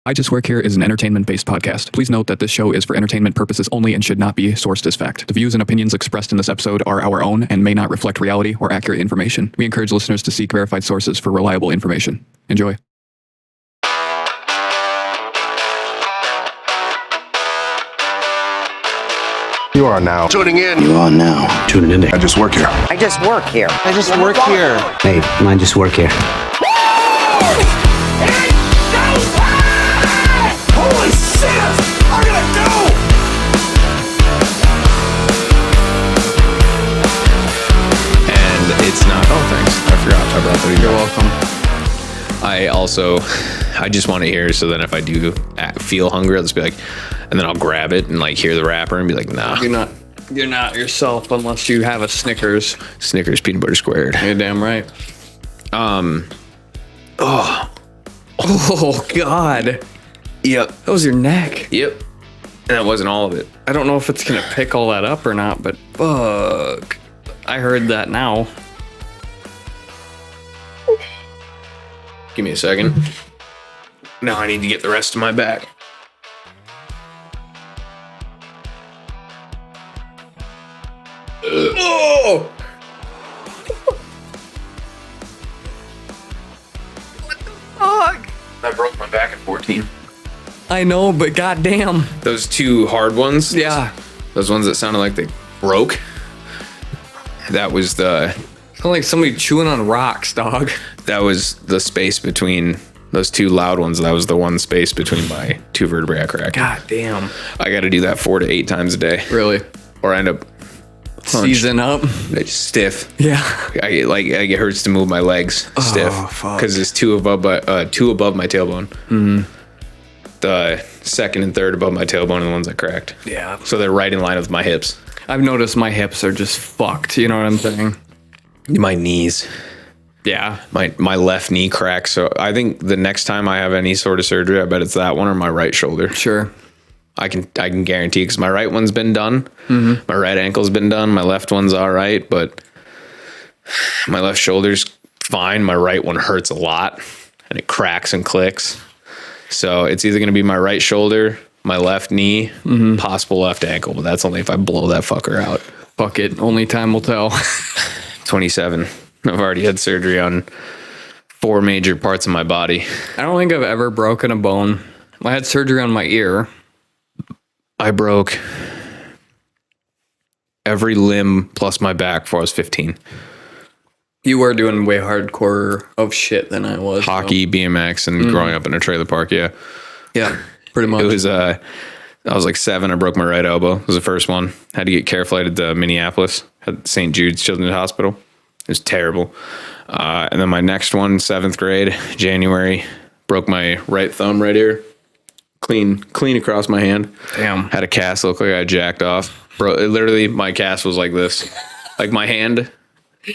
I Just Work Here is an entertainment-based podcast. Please note that this show is for entertainment purposes only and should not be sourced as fact. The views and opinions expressed in this episode are our own and may not reflect reality or accurate information. We encourage listeners to seek verified sources for reliable information. Enjoy. You are now tuning in. You are now tuning in. I Just Work Here. I just work here. I just work here. Hey, mine just work here. Holy shit! I gotta go! And it's not. Oh, thanks. I forgot I brought that. You're welcome. I just want to hear, so then if I do feel hungry, I'll just be like, and then I'll grab it and like hear the rapper and be like, nah. You're not yourself unless you have a Snickers. Snickers peanut butter squared. You're damn right. Oh, God. yep. That was your neck. Yep. And that wasn't all of it. I don't know if it's going to pick all that up or not, but fuck. I heard that now. Give me a second. Now I need to get the rest of my back. Oh! What the fuck? I broke my back at 14. I know, but goddamn. Those two hard ones? Yeah. Those ones that sounded like they broke? That was the... Sound like somebody chewing on rocks, dog. That was the space between those two loud ones. That was the one space between my two vertebrae I cracked. God damn. I got to do that 4 to 8 times a day. Really? Or I end up Season up. it's stiff. Yeah. It hurts to move my legs stiff. Fuck. Because it's two above my tailbone. Mm-hmm. The second and third above my tailbone are the ones I cracked. Yeah. So they're right in line with my hips. I've noticed my hips are just fucked. You know what I'm saying? My knees. Yeah. My left knee cracked. So I think the next time I have any sort of surgery, I bet it's that one or my right shoulder. Sure. I can guarantee, because my right one's been done. Mm-hmm. My right ankle's been done. My left one's all right, but my left shoulder's fine. My right one hurts a lot, and it cracks and clicks. So it's either going to be my right shoulder, my left knee, possible left ankle, but that's only if I blow that fucker out. Fuck it. Only time will tell. 27. I've already had surgery on 4 major parts of my body. I don't think I've ever broken a bone. I had surgery on my ear. I broke every limb plus my back before I was 15. You were doing way hardcore of shit than I was. Hockey, BMX, and growing up in a trailer park, yeah. Yeah, pretty much. It was, I was like 7, I broke my right elbow. It was the first one. Had to get care flighted to Minneapolis at St. Jude's Children's Hospital. It was terrible. And then my next one, 7th grade, January, broke my right thumb right here. Clean across my hand. Damn. Had a cast, look like I jacked off. Bro, literally, my cast was like this. Like my hand,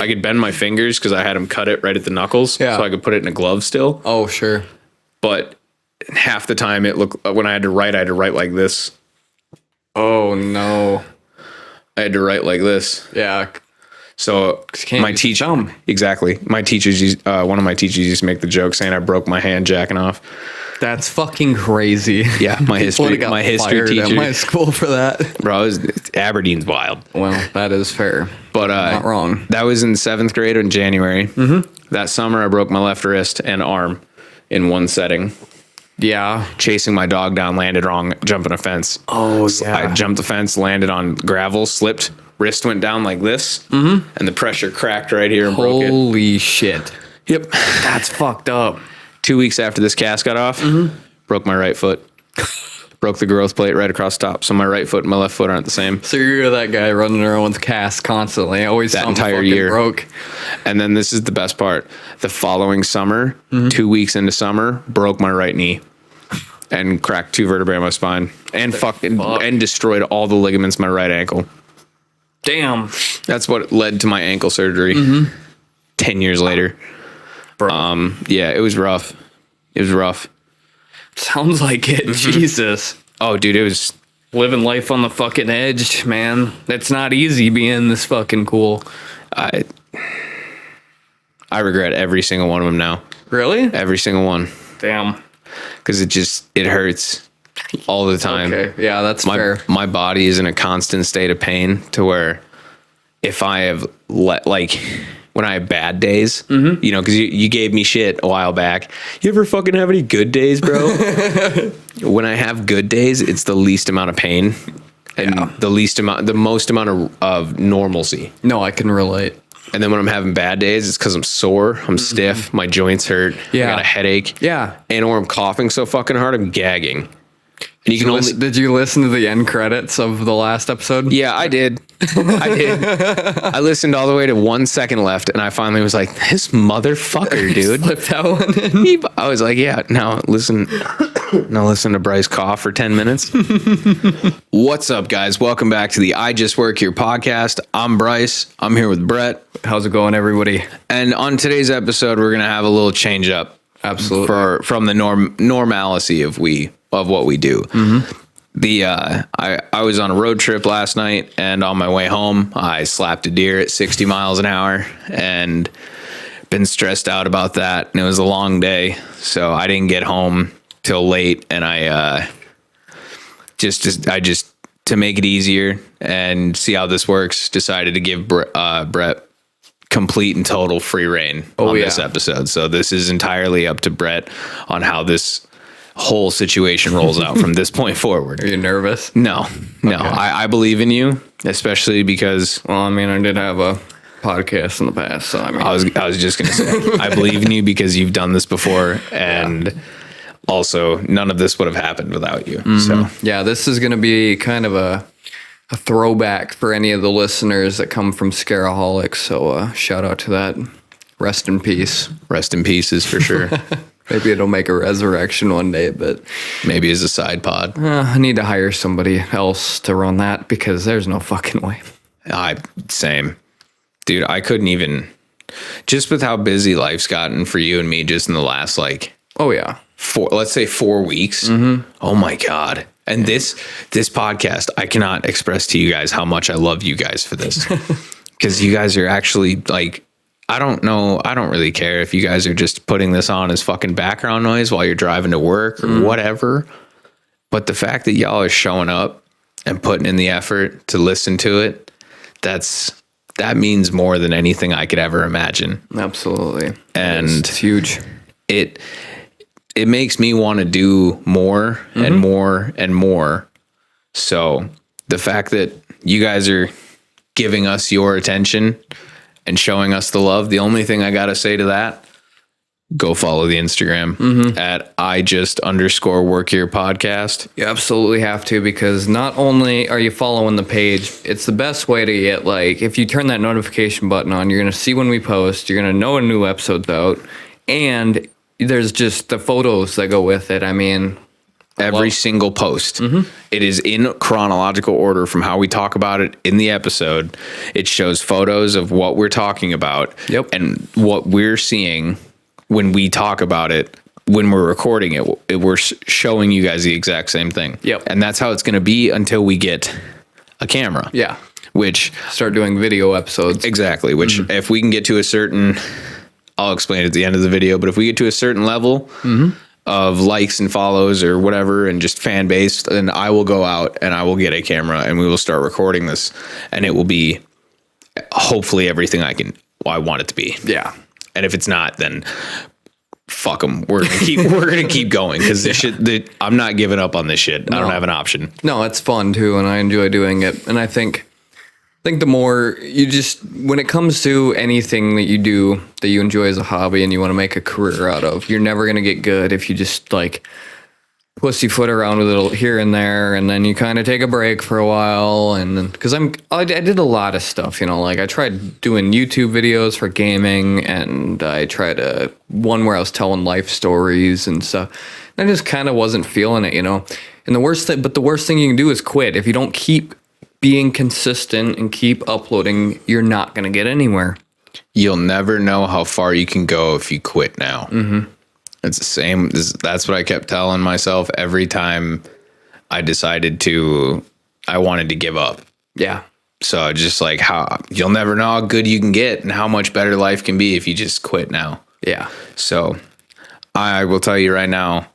I could bend my fingers because I had them cut it right at the knuckles. Yeah. So I could put it in a glove still. Oh, sure. But half the time it looked, when I had to write like this. Oh, no. I had to write like this. Yeah. So my teacher, exactly. My teachers, one of my teachers used to make the joke saying I broke my hand jacking off. That's fucking crazy. Yeah, my history teacher at my school for that. Bro, Aberdeen's wild. Well, that is fair. But not wrong. That was in 7th grade in January. Mm-hmm. That summer, I broke my left wrist and arm in one setting. Yeah. Chasing my dog down, landed wrong, jumping a fence. Oh, yeah. I jumped the fence, landed on gravel, slipped, wrist went down like this, and the pressure cracked right here and broke it. Holy shit. Yep. That's fucked up. 2 weeks after this cast got off, broke my right foot. Broke the growth plate right across the top. So my right foot and my left foot aren't the same. So you're that guy running around with casts constantly. Always that entire year. Broke. And then this is the best part. The following summer, 2 weeks into summer, broke my right knee and cracked 2 vertebrae in my spine and and destroyed all the ligaments in my right ankle. Damn. That's what led to my ankle surgery 10 years later. Bro. Yeah, it was rough. Sounds like it. Jesus. Oh, dude, it was living life on the fucking edge, man. It's not easy being this fucking cool. I regret every single one of them now. Really? Every single one. Damn. because it hurts all the time. Okay. Yeah, that's fair. My body is in a constant state of pain to where if I have when I have bad days, you know, because you gave me shit a while back. You ever fucking have any good days, bro? When I have good days, it's the least amount of pain and the most amount of normalcy. No, I can relate. And then when I'm having bad days, it's because I'm sore, I'm stiff, my joints hurt, I got a headache. Yeah. And or I'm coughing so fucking hard, I'm gagging. And you can only... Did you listen to the end credits of the last episode? Yeah, I did. I listened all the way to 1 second left, and I finally was like, "This motherfucker, dude." Slipped that one in. I was like, "Yeah, now listen to Bryce cough for 10 minutes." What's up, guys? Welcome back to the I Just Work Here podcast. I'm Bryce. I'm here with Brett. How's it going, everybody? And on today's episode, we're gonna have a little change up. Absolutely. From the normalcy of what we do. I was on a road trip last night, and on my way home, I slapped a deer at 60 miles an hour and been stressed out about that. And it was a long day, so I didn't get home till late. And I just to make it easier and see how this works, decided to give Brett complete and total free reign on this episode. So this is entirely up to Brett on how this whole situation rolls out from this point forward. Are you nervous? No. I believe in you, especially because, well, I mean, I did have a podcast in the past, so I mean, I was just gonna say, I believe in you because you've done this before, and also none of this would have happened without you. So yeah, this is gonna be kind of a throwback for any of the listeners that come from Scaraholics. So shout out to that. Rest in peace. Rest in pieces for sure. Maybe it'll make a resurrection one day, but maybe as a side pod. I need to hire somebody else to run that because there's no fucking way. Same. Dude, I couldn't even, just with how busy life's gotten for you and me just in the last let's say 4 weeks. Oh my God. And this podcast, I cannot express to you guys how much I love you guys for this. Because you guys are actually like, I don't know. I don't really care if you guys are just putting this on as fucking background noise while you're driving to work or whatever. But the fact that y'all are showing up and putting in the effort to listen to it, that means more than anything I could ever imagine. Absolutely. And it's huge. It makes me want to do more and more and more. So the fact that you guys are giving us your attention and showing us the love, the only thing I got to say to that, go follow the Instagram at @I_Just_Work Here podcast. You absolutely have to, because not only are you following the page, it's the best way to get, like, if you turn that notification button on, you're going to see when we post, you're going to know a new episode's out, and there's just the photos that go with it. I mean, every single post. It is in chronological order from how we talk about it in the episode. It shows photos of what we're talking about and what we're seeing when we talk about it. When we're recording it, we're showing you guys the exact same thing. And that's how it's going to be until we get a camera. Which start doing video episodes. Exactly. Which if we can get to a certain, I'll explain at the end of the video, but if we get to a certain level of likes and follows or whatever and just fan base, then I will go out and I will get a camera and we will start recording this, and it will be hopefully everything I want it to be. And if it's not, then fuck them. We're gonna keep going, because this shit, I'm not giving up on this shit. No. I don't have an option. No, it's fun too, and I enjoy doing it. And I think the more you when it comes to anything that you do that you enjoy as a hobby and you want to make a career out of, you're never going to get good if you just like pussyfoot around with it here and there, and then you kind of take a break for a while. And then, because I did a lot of stuff, you know, like I tried doing YouTube videos for gaming, and I tried one where I was telling life stories and stuff. And I just kind of wasn't feeling it, you know. And the worst thing you can do is quit. If you don't keep being consistent and keep uploading, you're not going to get anywhere. You'll never know how far you can go if you quit now. It's the same. That's what I kept telling myself every time I decided I wanted to give up. So just like you'll never know how good you can get and how much better life can be if you just quit now. So I will tell you right now,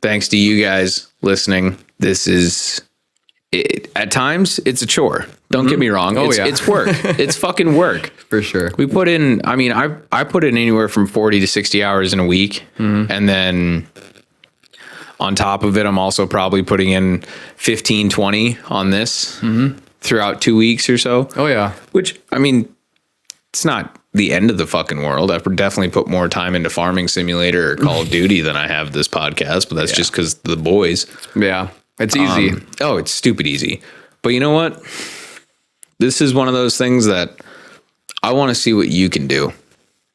thanks to you guys listening. This is at times it's a chore. Don't get me wrong. It's work. It's fucking work For sure. we put in. I mean, I put in anywhere from 40 to 60 hours in a week, and then on top of it, I'm also probably putting in 15, 20 on this throughout 2 weeks or so. Oh, yeah. Which, I mean, it's not the end of the fucking world. I've definitely put more time into Farming Simulator or Call of Duty than I have this podcast, but that's just because the boys. Yeah. It's easy. It's stupid easy. But you know what? This is one of those things that I want to see what you can do.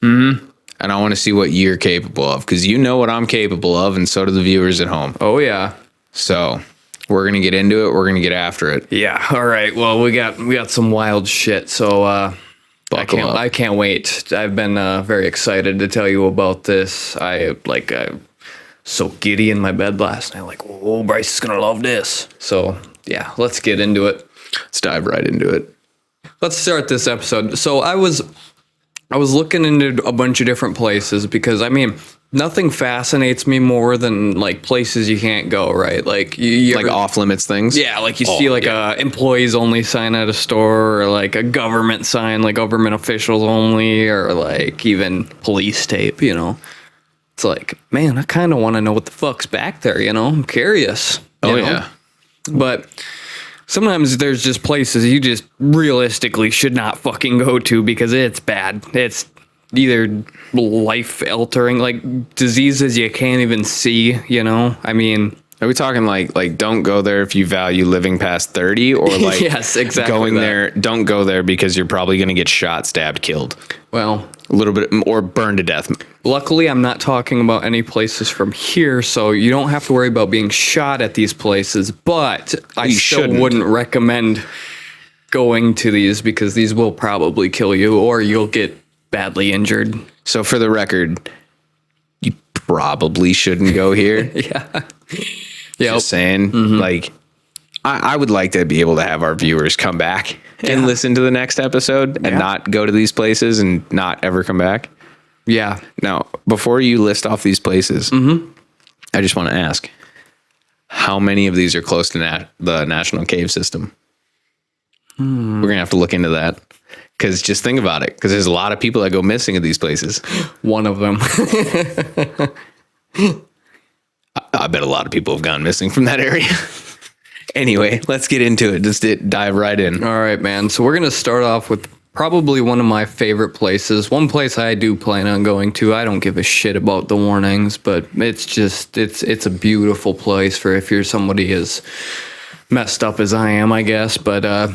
Mm-hmm. And I want to see what you're capable of, because you know what I'm capable of, and so do the viewers at home. Oh, yeah. So we're going to get into it. We're going to get after it. Yeah. All right. Well, we got some wild shit. So Buckle up. I can't wait. I've been very excited to tell you about this. I so giddy in my bed last night. Like, oh, Bryce is going to love this. So, yeah, let's get into it. Let's dive right into it. Let's start this episode. So I was looking into a bunch of different places because, I mean, nothing fascinates me more than, like, places you can't go, right? Like, you Like ever, off-limits things? yeah, like you see, like, a employees-only sign at a store, or, like, a government sign, like, government officials only, or, like, even police tape, you know? It's like, man, I kind of want to know what the fuck's back there, you know? I'm curious. Oh, you know? yeah. But sometimes there's just places you just realistically should not fucking go to because it's bad. It's either life altering, like diseases you can't even see, you know? I mean, Are we talking like don't go there if you value living past 30, or like yes, exactly going that. there, don't go there because you're probably going to get shot, stabbed, killed, well, a little bit, or burned to death. luckily I'm not talking about any places from here, so you don't have to worry about being shot at these places, but I You still shouldn't. wouldn't recommend going to these because these will probably kill you or you'll get badly injured. So for the record, you probably shouldn't go here. Yeah. Just saying, like, I would like to be able to have our viewers come back and listen to the next episode and not go to these places and not ever come back. Yeah. Now, before you list off these places, I just want to ask, how many of these are close to the National Cave System? We're going to have to look into that. Because just think about it. Because there's a lot of people that go missing at these places. One of them. I bet a lot of people have gone missing from that area. Anyway, let's get into it. Just dive right in. All right, man. So we're going to start off with probably one of my favorite places. One place I do plan on going to. I don't give a shit about the warnings, but it's just, it's a beautiful place for if you're somebody as messed up as I am, I guess. But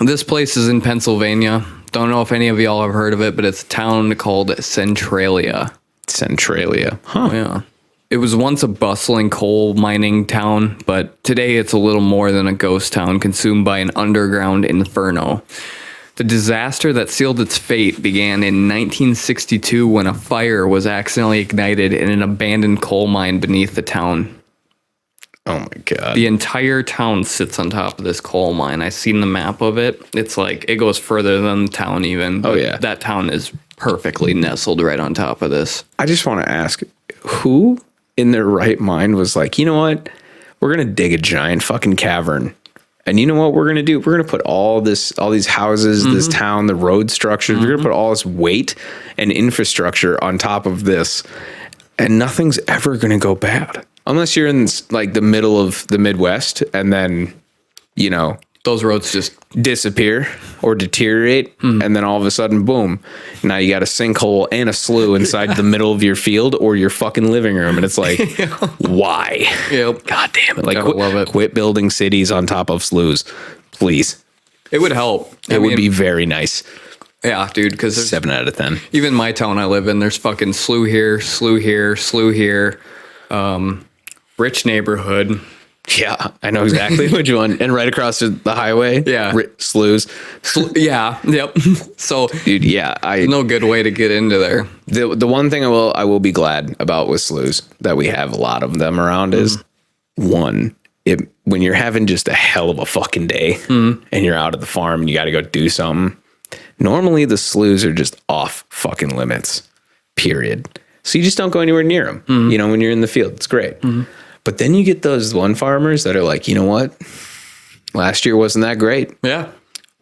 this place is in Pennsylvania. Don't know if any of y'all have heard of it, but it's a town called Centralia. Centralia. Huh. Yeah. It was once a bustling coal mining town, but today it's a little more than a ghost town consumed by an underground inferno. The disaster that sealed its fate began in 1962 when a fire was accidentally ignited in an abandoned coal mine beneath the town. Oh my God. The entire town sits on top of this coal mine. I've seen the map of it. It's like, it goes further than the town even. Oh, yeah. That town is perfectly nestled right on top of this. I just want to ask, who in their right mind was like, you know what? We're going to dig a giant fucking cavern. And you know what we're going to do? We're going to put all these houses, this town, the road structures, we're going to put all this weight and infrastructure on top of this. And nothing's ever going to go bad. Unless you're in like the middle of the Midwest and then, you know, Those roads just disappear or deteriorate, and then all of a sudden, boom, now you got a sinkhole and a slough inside the middle of your field or your fucking living room, and it's like, why? Yep. God damn it! Like, Gotta love it. Quit building cities on top of sloughs, please. It would help. It would be very nice. Yeah, dude, because 7 out of 10. even my town I live in, there's fucking slough here, slough here, slough here. Rich neighborhood. Yeah, I know exactly which one. And right across the highway, Yeah. sloughs. Yeah, yep. So, Dude, yeah, no good way to get into there. The one thing I will be glad about with sloughs that we have a lot of them around is one, when you're having just a hell of a fucking day and you're out at the farm and you got to go do something. Normally the sloughs are just off fucking limits. Period. So you just don't go anywhere near them, you know, when you're in the field. It's great. But then you get those one farmers that are like, you know what? Last year wasn't that great. Yeah.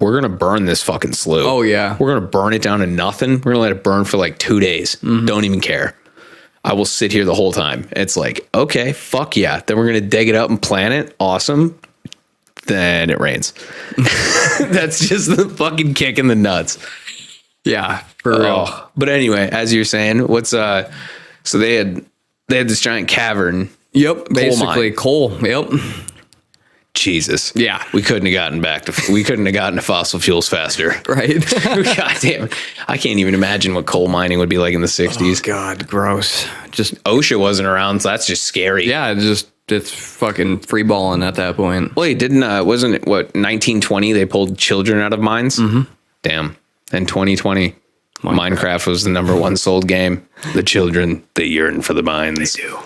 We're going to burn this fucking slough. Oh, yeah. We're going to burn it down to nothing. We're going to let it burn for like 2 days. Don't even care. I will sit here the whole time. It's like, okay, fuck yeah. Then we're going to dig it up and plant it. Awesome. Then it rains. That's just the fucking kick in the nuts. Yeah, for real. But anyway, as you're saying, what's so they had this giant cavern. Yep, basically coal. Yep. Jesus. Yeah. We couldn't have gotten to fossil fuels faster. Right. God damn. I can't even imagine what coal mining would be like in the 60s. Oh, God, gross. Just OSHA wasn't around, so that's just scary. yeah, it's fucking free balling at that point. Wait, wasn't it 1920 they pulled children out of mines? Damn. And 2020 Minecraft was the #1 sold game. The children, they yearn for the mines. They do.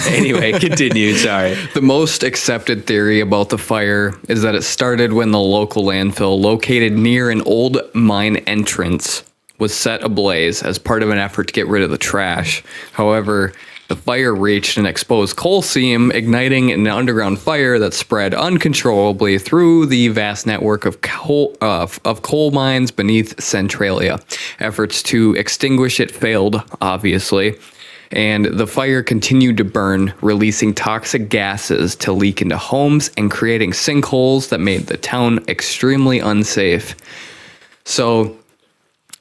Anyway, continue. Sorry. The most accepted theory about the fire is that it started when the local landfill, located near an old mine entrance, was set ablaze as part of an effort to get rid of the trash. However, the fire reached an exposed coal seam, igniting an underground fire that spread uncontrollably through the vast network of coal mines beneath Centralia. Efforts to extinguish it failed, obviously, and the fire continued to burn, releasing toxic gases to leak into homes and creating sinkholes that made the town extremely unsafe. So,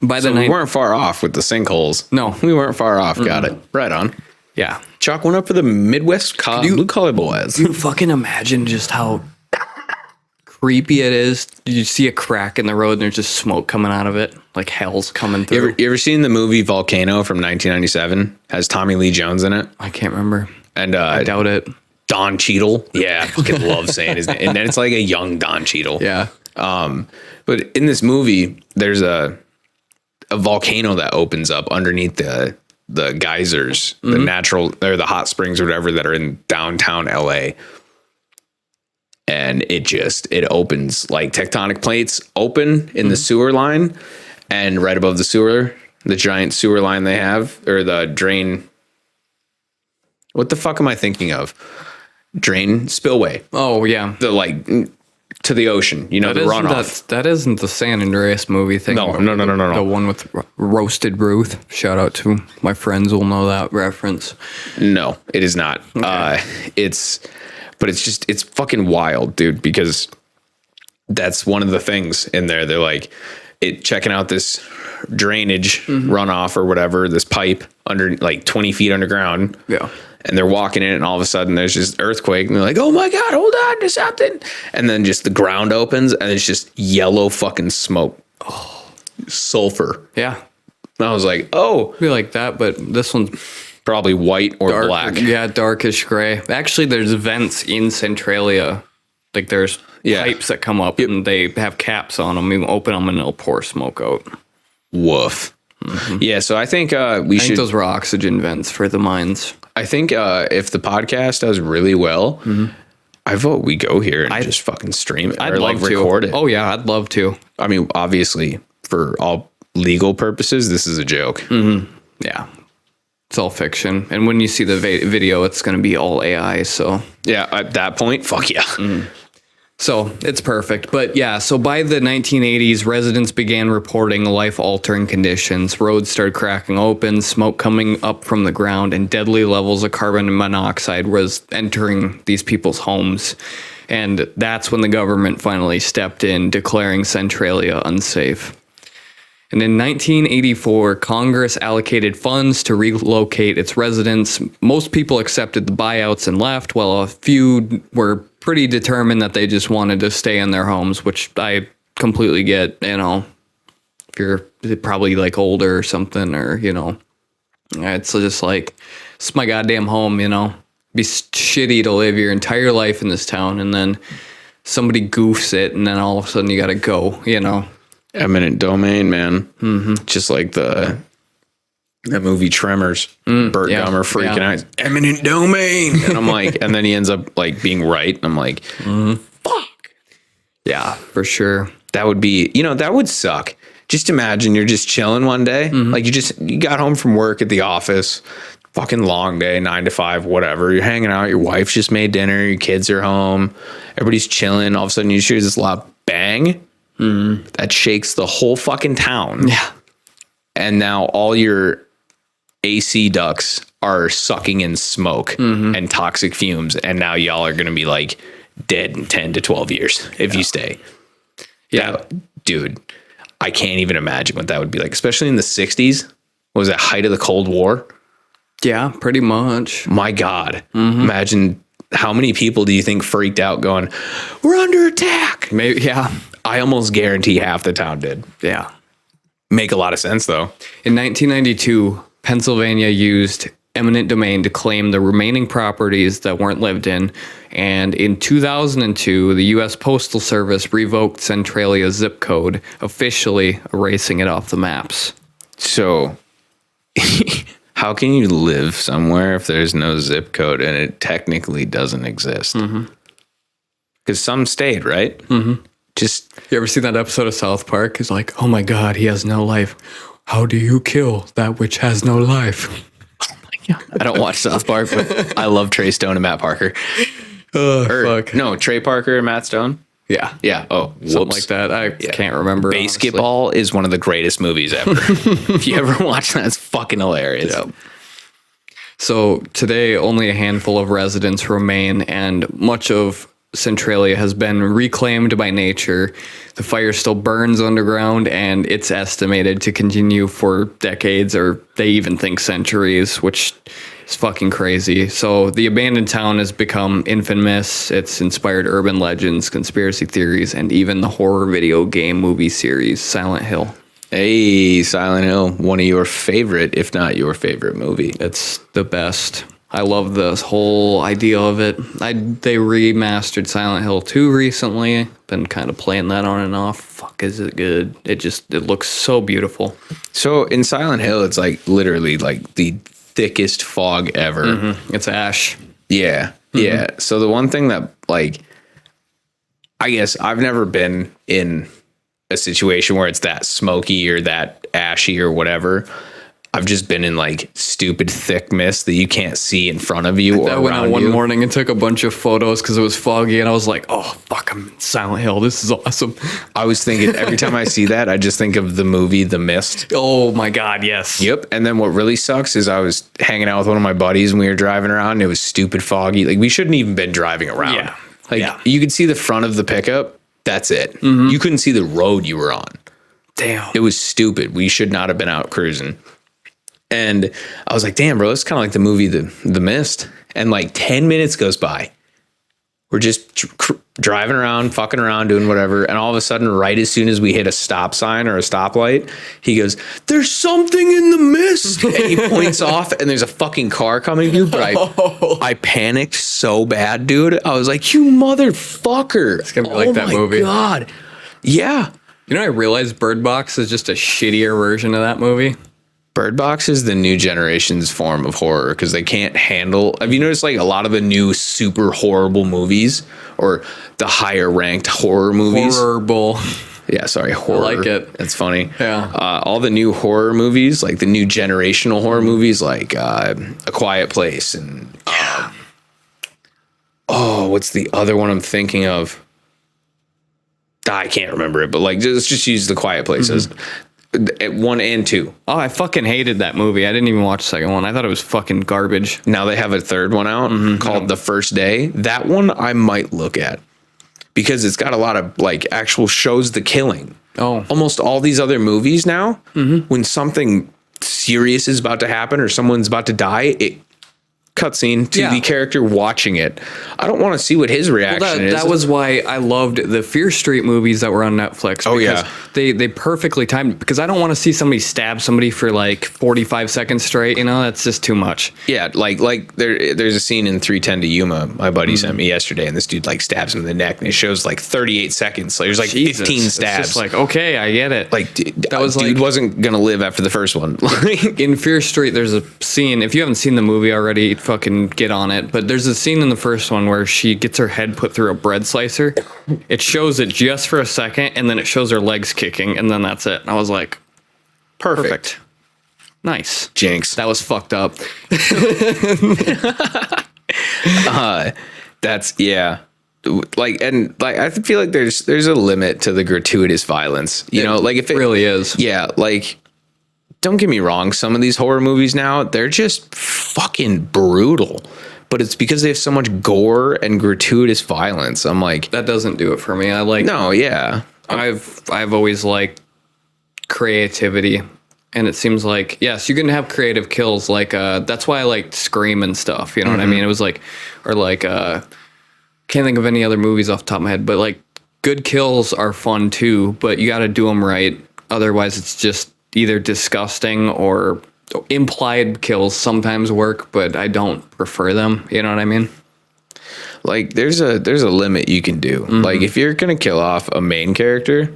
we weren't far off with the sinkholes. No. We weren't far off. Got it. Right on. Yeah. Chalk one up for the Midwest blue collar boys. You fucking imagine just how creepy it is. You see a crack in the road and there's just smoke coming out of it, like hell's coming through. You ever seen the movie Volcano from 1997? Has Tommy Lee Jones in it? I can't remember. And I doubt it. Don Cheadle. Yeah, I fucking love saying his name. And then it's like a young Don Cheadle. Yeah. But in this movie, there's a volcano that opens up underneath the geysers, the natural or the hot springs or whatever that are in downtown LA. And it opens like tectonic plates open in the sewer line, and right above the sewer, the giant sewer line they have, or the drain. What the fuck am I thinking of? Drain spillway. Oh yeah. The to the ocean, you know, the runoff. That isn't the San Andreas movie thing. No. The one with Roasted Ruth. Shout out to my friends will know that reference. No, it is not. Okay. It's fucking wild, dude, because that's one of the things in there. They're like checking out this drainage runoff or whatever, this pipe under like 20 feet underground. Yeah. And they're walking in it, and all of a sudden there's just earthquake, and they're like, oh my God, hold on, there's something. And then just the ground opens, and it's just yellow fucking smoke. Oh, sulfur. Yeah. And I was like, oh. Be like that, but this one's probably white or dark, black. Yeah, darkish gray. Actually, there's vents in Centralia. Like there's pipes that come up, and they have caps on them. You open them, and it'll pour smoke out. Woof. Yeah, so I think I think those were oxygen vents for the mines. I think if the podcast does really well, I vote we go here and just fucking stream it. I'd or love like to record it. Oh yeah, I'd love to. I mean, obviously, for all legal purposes, this is a joke. Yeah, it's all fiction. And when you see the video, it's going to be all AI. So yeah, at that point, fuck yeah. So it's perfect. But yeah, so by the 1980s, residents began reporting life-altering conditions. Roads started cracking open, smoke coming up from the ground, and deadly levels of carbon monoxide was entering these people's homes. And that's when the government finally stepped in, declaring Centralia unsafe. And in 1984, Congress allocated funds to relocate its residents. Most people accepted the buyouts and left, while a few were pretty determined that they just wanted to stay in their homes, which I completely get. You know, if you're probably like older or something, or, you know, it's just like, it's my goddamn home, you know. It'd be shitty to live your entire life in this town, and then somebody goofs it, and then all of a sudden you got to go, you know. Eminent domain, man. Just like that movie Tremors. Burt Gummer freaking out. Eminent domain. And I'm like, and then he ends up like being right. And I'm like, fuck. Yeah, for sure. That would be, you know, that would suck. just imagine you're just chilling one day. Like you got home from work at the office, fucking long day, 9 to 5, whatever. You're hanging out. Your wife just made dinner. Your kids are home. Everybody's chilling. All of a sudden you hear this loud bang that shakes the whole fucking town. Yeah. And now all your AC ducts are sucking in smoke and toxic fumes. And now y'all are going to be like dead in 10 to 12 years if you stay. Yeah. Dude, I can't even imagine what that would be like, especially in the 60s. What was that, height of the Cold War? Yeah, pretty much. My God. Imagine how many people do you think freaked out going, we're under attack? Maybe, yeah. I almost guarantee half the town did. Yeah. Make a lot of sense, though. In 1992, Pennsylvania used eminent domain to claim the remaining properties that weren't lived in. And in 2002, the U.S. Postal Service revoked Centralia's zip code, officially erasing it off the maps. So, how can you live somewhere if there's no zip code and it technically doesn't exist? Because some stayed, right? Just, you ever seen that episode of South Park? It's like, oh my God, he has no life. How do you kill that which has no life? I don't watch South Park, but I love Trey Stone and Matt Parker. Fuck. No, Trey Parker and Matt Stone. Yeah. Yeah. Oh, Something like that. I can't remember. Basketball is one of the greatest movies ever. If you ever watch that, it's fucking hilarious. Yep. So today, only a handful of residents remain, and much of Centralia has been reclaimed by nature. The fire still burns underground, and it's estimated to continue for decades, or they even think centuries, which is fucking crazy. So the abandoned town has become infamous. It's inspired urban legends, conspiracy theories, and even the horror video game movie series Silent Hill. Hey, Silent Hill, one of your favorite, if not your favorite movie. It's the best. I love this whole idea of it. They remastered Silent Hill 2 recently. Been kind of playing that on and off. Fuck, is it good? It looks so beautiful. So in Silent Hill, it's like literally like the thickest fog ever. It's ash. Yeah. Yeah. So the one thing that, like, I guess I've never been in a situation where it's that smoky or that ashy or whatever. I've just been in like stupid thick mist that you can't see in front of you or I went out around one you. morning and took a bunch of photos because it was foggy, and I was like, oh, fuck, I'm in Silent Hill. This is awesome. I was thinking every time I see that, I just think of the movie The Mist. Oh my God, yes. Yep. And then what really sucks is I was hanging out with one of my buddies and we were driving around and it was stupid foggy. Like, we shouldn't even been driving around. Yeah. Like, you could see the front of the pickup. That's it. You couldn't see the road you were on. Damn. It was stupid. We should not have been out cruising. And I was like, damn, bro, it's kind of like the movie The Mist. And like 10 minutes goes by. We're just driving around, fucking around, doing whatever. And all of a sudden, right as soon as we hit a stop sign or a stoplight, he goes, there's something in the mist. And he points off and there's a fucking car coming, dude. But I panicked so bad, dude. I was like, you motherfucker. It's going to be like that movie. Oh my God. Yeah. You know, I realized Bird Box is just a shittier version of that movie. Bird Box is the new generation's form of horror because they can't handle. Have you noticed like a lot of the new super horrible movies or the higher ranked horror movies? Horrible. Yeah, sorry, horror. I like it. It's funny. Yeah. All the new horror movies, like the new generational horror movies, like A Quiet Place and what's the other one I'm thinking of? I can't remember it, but like let's just use The Quiet Place as 1 and 2. Oh, I fucking hated that movie. I didn't even watch the second one. I thought it was fucking garbage. Now they have a third one out called The First Day. That one I might look at because it's got a lot of like actual shows the killing. Oh. Almost all these other movies now, when something serious is about to happen or someone's about to die, it cutscene to the character watching it. I don't want to see what his reaction is. That was why I loved the Fear Street movies that were on Netflix. Oh, because yeah. They perfectly timed it, because I don't want to see somebody stab somebody for like 45 seconds straight. You know, that's just too much. Yeah, like there's a scene in 310 to Yuma my buddy sent me yesterday, and this dude like stabs him in the neck, and it shows like 38 seconds. Like, there's like Jesus, 15 stabs. It's just like, okay, I get it. Like, that was dude like, wasn't gonna live after the first one. in Fear Street, there's a scene. If you haven't seen the movie already, fucking get on it, but there's a scene in the first one where she gets her head put through a bread slicer. It shows it just for a second, and then it shows her legs kicking, and then that's it. And I was like, perfect. Nice. Jinx. That was fucked up. That's I feel like there's a limit to the gratuitous violence. You know, like if it really is. Yeah, like don't get me wrong, some of these horror movies now, they're just fucking brutal. But it's because they have so much gore and gratuitous violence. I'm like, that doesn't do it for me. I've always liked creativity. And it seems like, yes, you can have creative kills. Like, that's why I liked Scream and stuff. You know what I mean? It was like, can't think of any other movies off the top of my head, but like good kills are fun too, but you got to do them right. Otherwise it's just either disgusting or implied kills sometimes work, but I don't prefer them. You know what I mean? Like there's a limit you can do. Like if you're going to kill off a main character,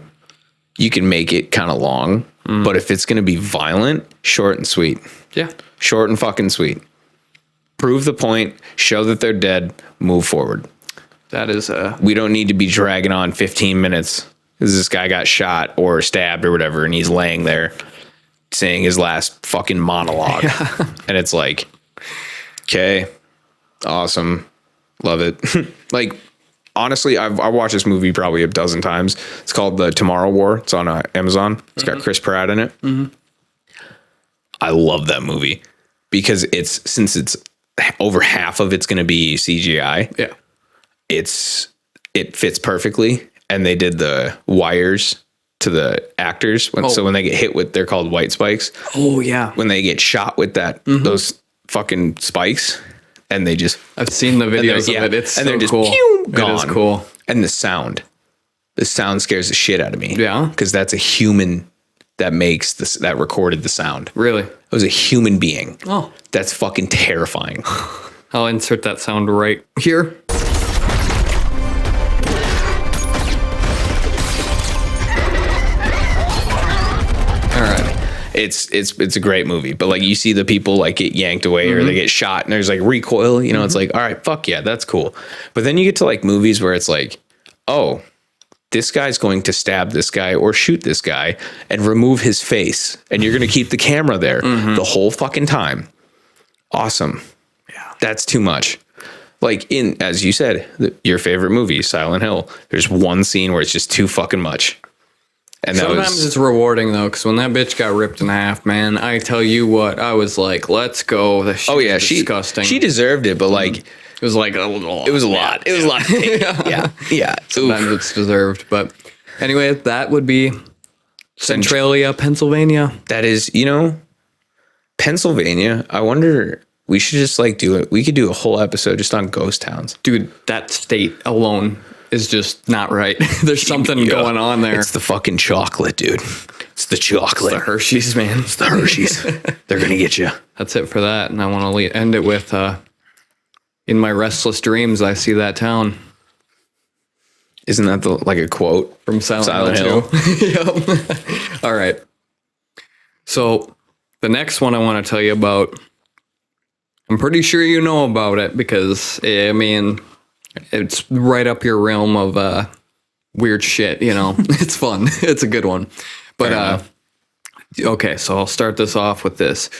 you can make it kind of long, but if it's going to be violent, short and sweet. Yeah. Short and fucking sweet. Prove the point, show that they're dead, move forward. That is we don't need to be dragging on 15 minutes because this guy got shot or stabbed or whatever, and he's laying there saying his last fucking monologue. Yeah. And it's like, okay, awesome, love it. Like, honestly, I watched this movie probably a dozen times. It's called The Tomorrow War. It's on Amazon. It's got Chris Pratt in it. I love that movie because since it's over half of it's going to be CGI. Yeah. It fits perfectly, and they did the wires to the actors so when they get hit with, they're called white spikes. Oh yeah. When they get shot with those fucking spikes, and they just I've seen the videos of it. It's so cool. Pew, gone. It is cool. And the sound scares the shit out of me. Yeah, because that's a human that makes this, that recorded the sound. Really? It was a human being. Oh, that's fucking terrifying. I'll insert that sound right here. It's a great movie, but like you see the people like get yanked away or they get shot and there's like recoil, you know, it's like, all right, fuck yeah, that's cool. But then you get to like movies where it's like, oh, this guy's going to stab this guy or shoot this guy and remove his face, and you're going to keep the camera there the whole fucking time. Awesome. Yeah. That's too much. Like as you said, your favorite movie, Silent Hill, there's one scene where it's just too fucking much. And sometimes it's rewarding though, because when that bitch got ripped in half, man, I tell you what, I was like, let's go. This shit is disgusting. She deserved it, but like it was like a little. It was a lot. It was a lot to take. Yeah. Sometimes it's deserved, but anyway, that would be Centralia, Pennsylvania. That is, Pennsylvania. I wonder. We should just like do it. We could do a whole episode just on ghost towns, dude. That state alone is just not right. There's something going on there. It's the fucking chocolate, dude. It's the chocolate. It's the Hershey's, man. It's the Hershey's. They're going to get you. That's it for that. And I want to end it with, in my restless dreams, I see that town. Isn't that like a quote from Silent Hill? Yep. All right. So the next one I want to tell you about, I'm pretty sure you know about it because, I mean, it's right up your realm of weird shit, It's fun. It's a good one. But okay, so I'll start this off with this.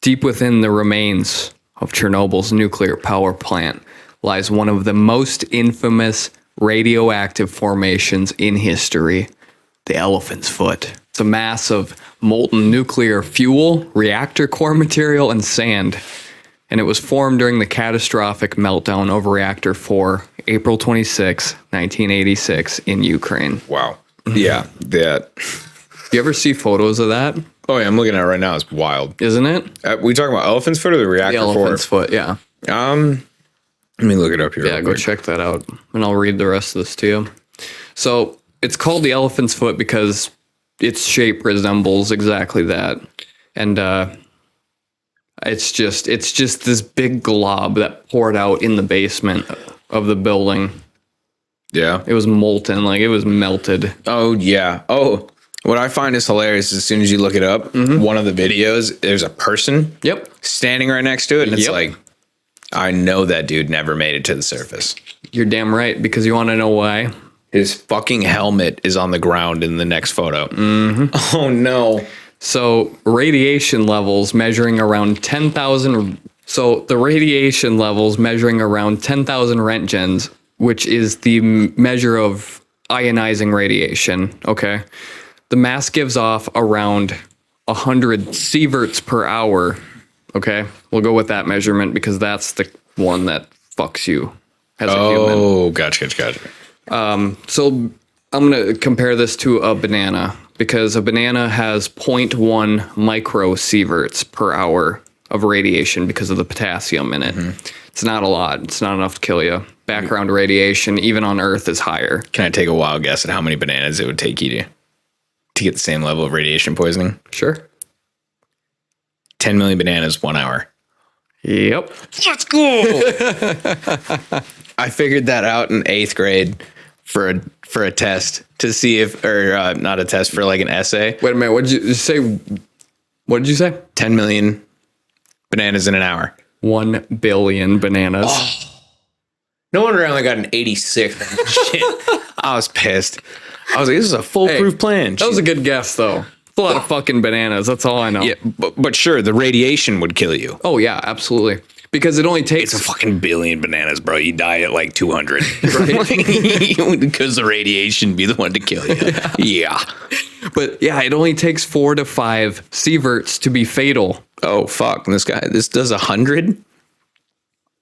Deep within the remains of Chernobyl's nuclear power plant lies one of the most infamous radioactive formations in history, the Elephant's Foot. It's a mass of molten nuclear fuel, reactor core material, and sand. And it was formed during the catastrophic meltdown of Reactor 4, April 26, 1986, in Ukraine. Wow. Yeah, that. You ever see photos of that? Oh, yeah, I'm looking at it right now. It's wild. Isn't it? We talking about Elephant's Foot or the Reactor 4? The Elephant's Foot, yeah. Let me look it up here. Yeah, go check that out. And I'll read the rest of this to you. So it's called the Elephant's Foot because its shape resembles exactly that. And it's just this big glob that poured out in the basement of the building. Yeah. It was molten, like it was melted. Oh, yeah. Oh, What I find is hilarious, as soon as you look it up, one of the videos, there's a person standing right next to it. And it's like, I know that dude never made it to the surface. You're damn right, because you want to know why? His fucking helmet is on the ground in the next photo. Oh, no. So radiation levels measuring around 10,000. So the radiation levels measuring around 10,000 Roentgens, which is the measure of ionizing radiation. Okay. The mass gives off around 100 sieverts per hour. Okay. We'll go with that measurement because that's the one that fucks you as a human. Oh, gotcha. So I'm going to compare this to a banana because a banana has 0.1 microsieverts per hour of radiation because of the potassium in it. It's not a lot. It's not enough to kill you. Background radiation, even on Earth, is higher. Can I take a wild guess at how many bananas it would take you to get the same level of radiation poisoning? Sure. 10 million bananas, 1 hour. Yep. Let's go. I figured that out in 8th grade for a test to see if, or not a test, for like an essay. Wait a minute. What did you say? 10 million bananas in an hour. 1 billion bananas. No wonder I only got an 86. Shit. I was pissed. I was like, this is a foolproof plan. That was a good guess, though. It's a lot of fucking bananas. That's all I know. Yeah, but sure, the radiation would kill you. Oh, yeah, absolutely. Because it only takes... It's a fucking billion bananas, bro. You die at like 200. Right? Because the radiation be the one to kill you. Yeah. But yeah, it only takes 4 to 5 sieverts to be fatal. Oh, fuck. This does 100?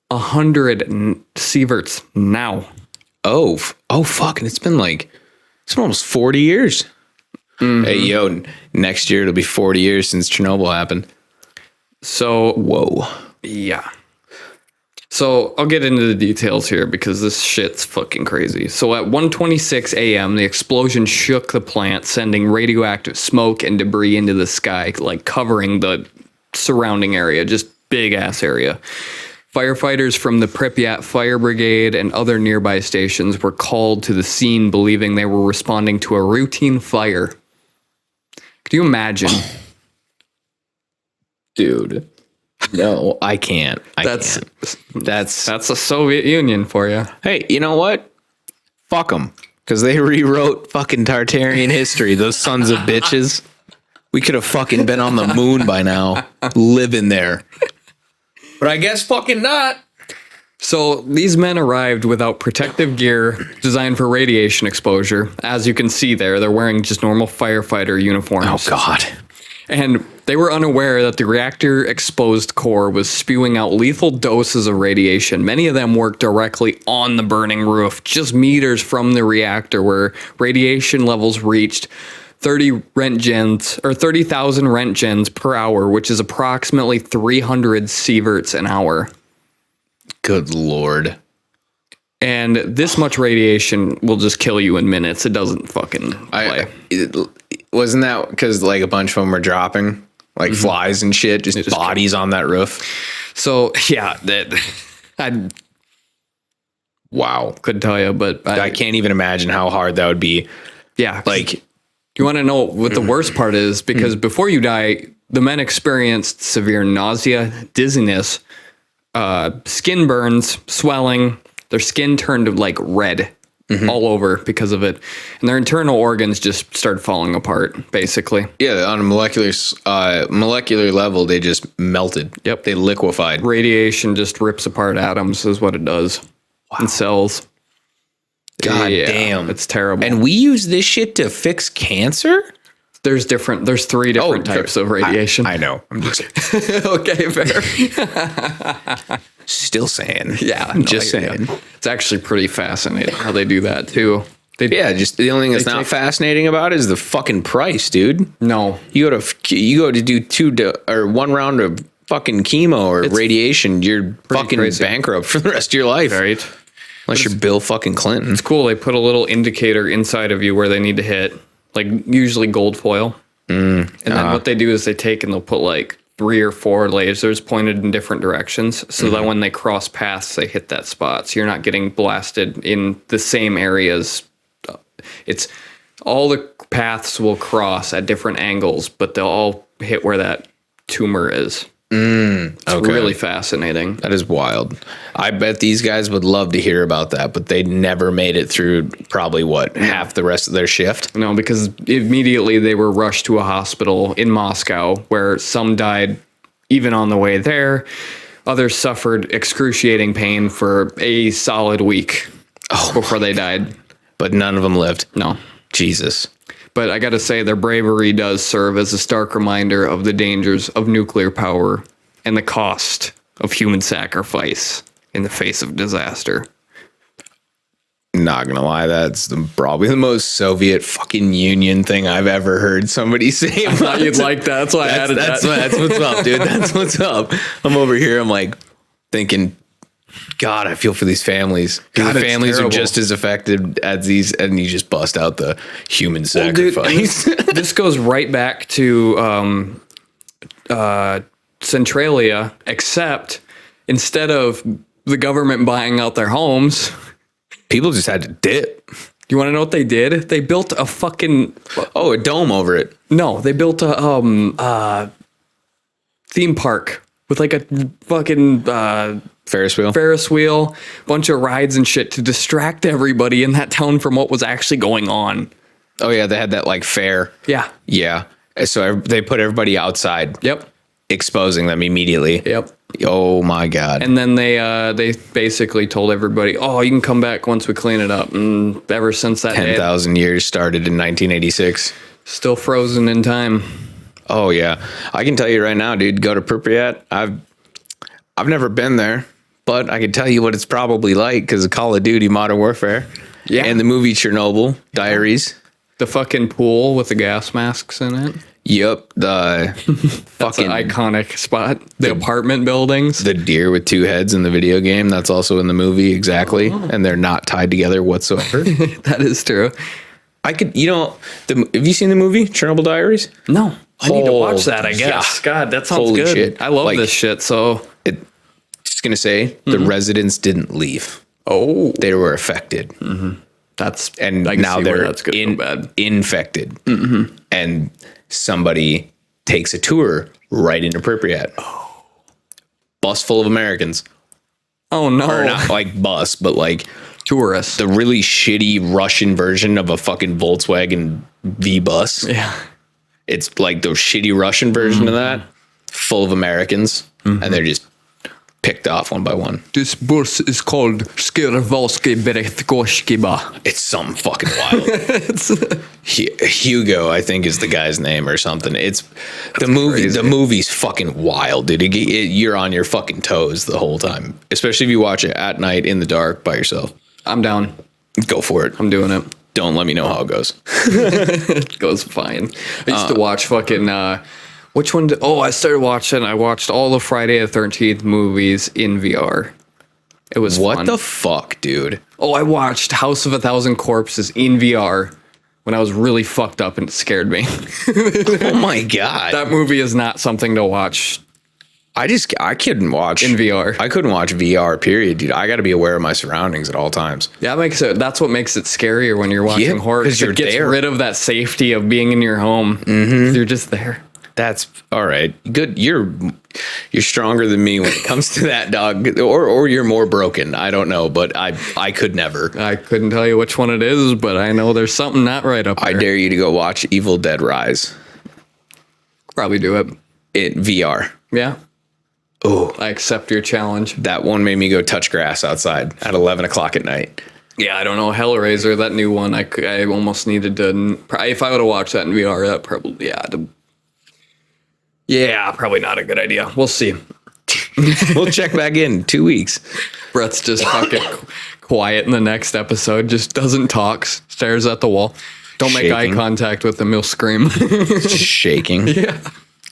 100 sieverts now. Oh, fuck. And it's been almost 40 years. Hey, yo, next year it'll be 40 years since Chernobyl happened. So, whoa. Yeah. So I'll get into the details here because this shit's fucking crazy. So at 1:26 a.m., the explosion shook the plant, sending radioactive smoke and debris into the sky, like covering the surrounding area, just big ass area. Firefighters from the Pripyat Fire Brigade and other nearby stations were called to the scene, believing they were responding to a routine fire. Could you imagine? Dude. No, I can't. That's That's a Soviet Union for you. Hey, you know what? Fuck them. Because they rewrote fucking Tartarian history, those sons of bitches. We could have fucking been on the moon by now, living there. But I guess fucking not. So these men arrived without protective gear designed for radiation exposure. As you can see there, they're wearing just normal firefighter uniforms. Oh, God. And they were unaware that the reactor exposed core was spewing out lethal doses of radiation. Many of them worked directly on the burning roof, just meters from the reactor, where radiation levels reached 30,000 Roentgens per hour, which is approximately 300 sieverts an hour. Good Lord. And this much radiation will just kill you in minutes. It doesn't fucking play. Wasn't that because like a bunch of them were dropping? Like flies and shit, just bodies on that roof. So, yeah, Wow. couldn't tell you, but I can't even imagine how hard that would be. Yeah. Like, you want to know what the worst part is? Because before you die, the men experienced severe nausea, dizziness, skin burns, swelling. Their skin turned like red all over because of it. And their internal organs just started falling apart, basically. yeah, on a molecular level, they just melted. Yep. They liquefied. Radiation just rips apart atoms is what it does. And cells. God damn. It's terrible. And we use this shit to fix cancer? there's 3 different types of radiation. I know. I'm just Okay, fair. still saying. Yeah. Just saying. Yeah. It's actually pretty fascinating how they do that too. Just the only thing that's not fascinating about it is the fucking price, dude. No. You go to do 1 round of fucking chemo or radiation, you're fucking crazy. bankrupt for the rest of your life. Right. Unless you're Bill fucking Clinton. It's cool. They put a little indicator inside of you where they need to hit, like usually gold foil. And then what they do is they take and they'll put like 3 or 4 lasers pointed in different directions so that when they cross paths, they hit that spot. So you're not getting blasted in the same areas. all the paths will cross at different angles, but they'll all hit where that tumor is. It's really fascinating. That is wild. I bet these guys would love to hear about that, but they never made it through probably half the rest of their shift. No, because immediately they were rushed to a hospital in Moscow where some died even on the way there. Others suffered excruciating pain for a solid week before they died. But none of them lived. No. Jesus. But I got to say, their bravery does serve as a stark reminder of the dangers of nuclear power and the cost of human sacrifice in the face of disaster. Not gonna lie, that's probably the most Soviet fucking Union thing I've ever heard somebody say. I thought you'd like that. That's why I added that. That's what's up, dude. That's what's up. I'm over here. I'm like thinking, God, I feel for these families. God, the families terrible. are just as affected as these, and you just bust out the human sacrifice. Dude, this goes right back to Centralia, except instead of the government buying out their homes, people just had to dip. You want to know what they did? They built a fucking a dome over it. No, they built a theme park with like a fucking Ferris wheel, bunch of rides and shit to distract everybody in that town from what was actually going on. Oh yeah, they had that like fair. Yeah. Yeah. So they put everybody outside. Yep. Exposing them immediately. Yep. Oh my God. And then they basically told everybody, "Oh, you can come back once we clean it up." And ever since that 10,000 years started in 1986. Still frozen in time. Oh yeah. I can tell you right now, dude, go to Pripyat. I've never been there, but I can tell you what it's probably like because of Call of Duty Modern Warfare. Yeah. And the movie Chernobyl Diaries. The fucking pool with the gas masks in it. Yep. The That's an iconic spot. The apartment buildings. The deer with two heads in the video game. That's also in the movie. Exactly. Oh. And they're not tied together whatsoever. That is true. I could, have you seen the movie Chernobyl Diaries? No. I need to watch that, I guess. Yeah. God, that sounds Holy good. Shit. I love this shit. So just going to say the residents didn't leave. Oh. They were affected. Mm-hmm. And now they're infected. Mm-hmm. And somebody takes a tour right into Pripyat. Oh. Bus full of Americans. Oh no. Or not like bus, but like tourists. The really shitty Russian version of a fucking Volkswagen V bus. Yeah. It's like the shitty Russian version of that, full of Americans, and they're just picked off one by one. This bus is called Skiervalski Beretkoshkiba. It's something fucking wild. Hugo, I think, is the guy's name or something. It's the movie. Crazy. The movie's fucking wild, dude. You're on your fucking toes the whole time, especially if you watch it at night in the dark by yourself. I'm down. Go for it. I'm doing it. Don't let me know how it goes. It goes fine. I used to watch fucking. Which one? I started watching. I watched all the Friday the 13th movies in VR. It was fun. The fuck, dude? Oh, I watched House of a Thousand Corpses in VR when I was really fucked up and it scared me. Oh my God. That movie is not something to watch. I couldn't watch in VR. I couldn't watch VR, period, dude. I got to be aware of my surroundings at all times. Yeah, that's what makes it scarier when you're watching horror. Because it gets rid of that safety of being in your home. Mm-hmm. You're just there. That's all right. Good. You're stronger than me when it comes to that, dog. Or you're more broken. I don't know, but I could never. I couldn't tell you which one it is, but I know there's something not right up there. I dare you to go watch Evil Dead Rise. Probably do it. In VR. Yeah. Oh, I accept your challenge. That one made me go touch grass outside at 11 o'clock at night. Yeah, I don't know. Hellraiser, that new one, I almost needed to. If I would have watched that in VR, that probably, probably not a good idea. We'll see. We'll check back in 2 weeks. Brett's just fucking quiet in the next episode, just doesn't talk, stares at the wall. Don't make eye contact with him, he'll scream. Shaking. Yeah.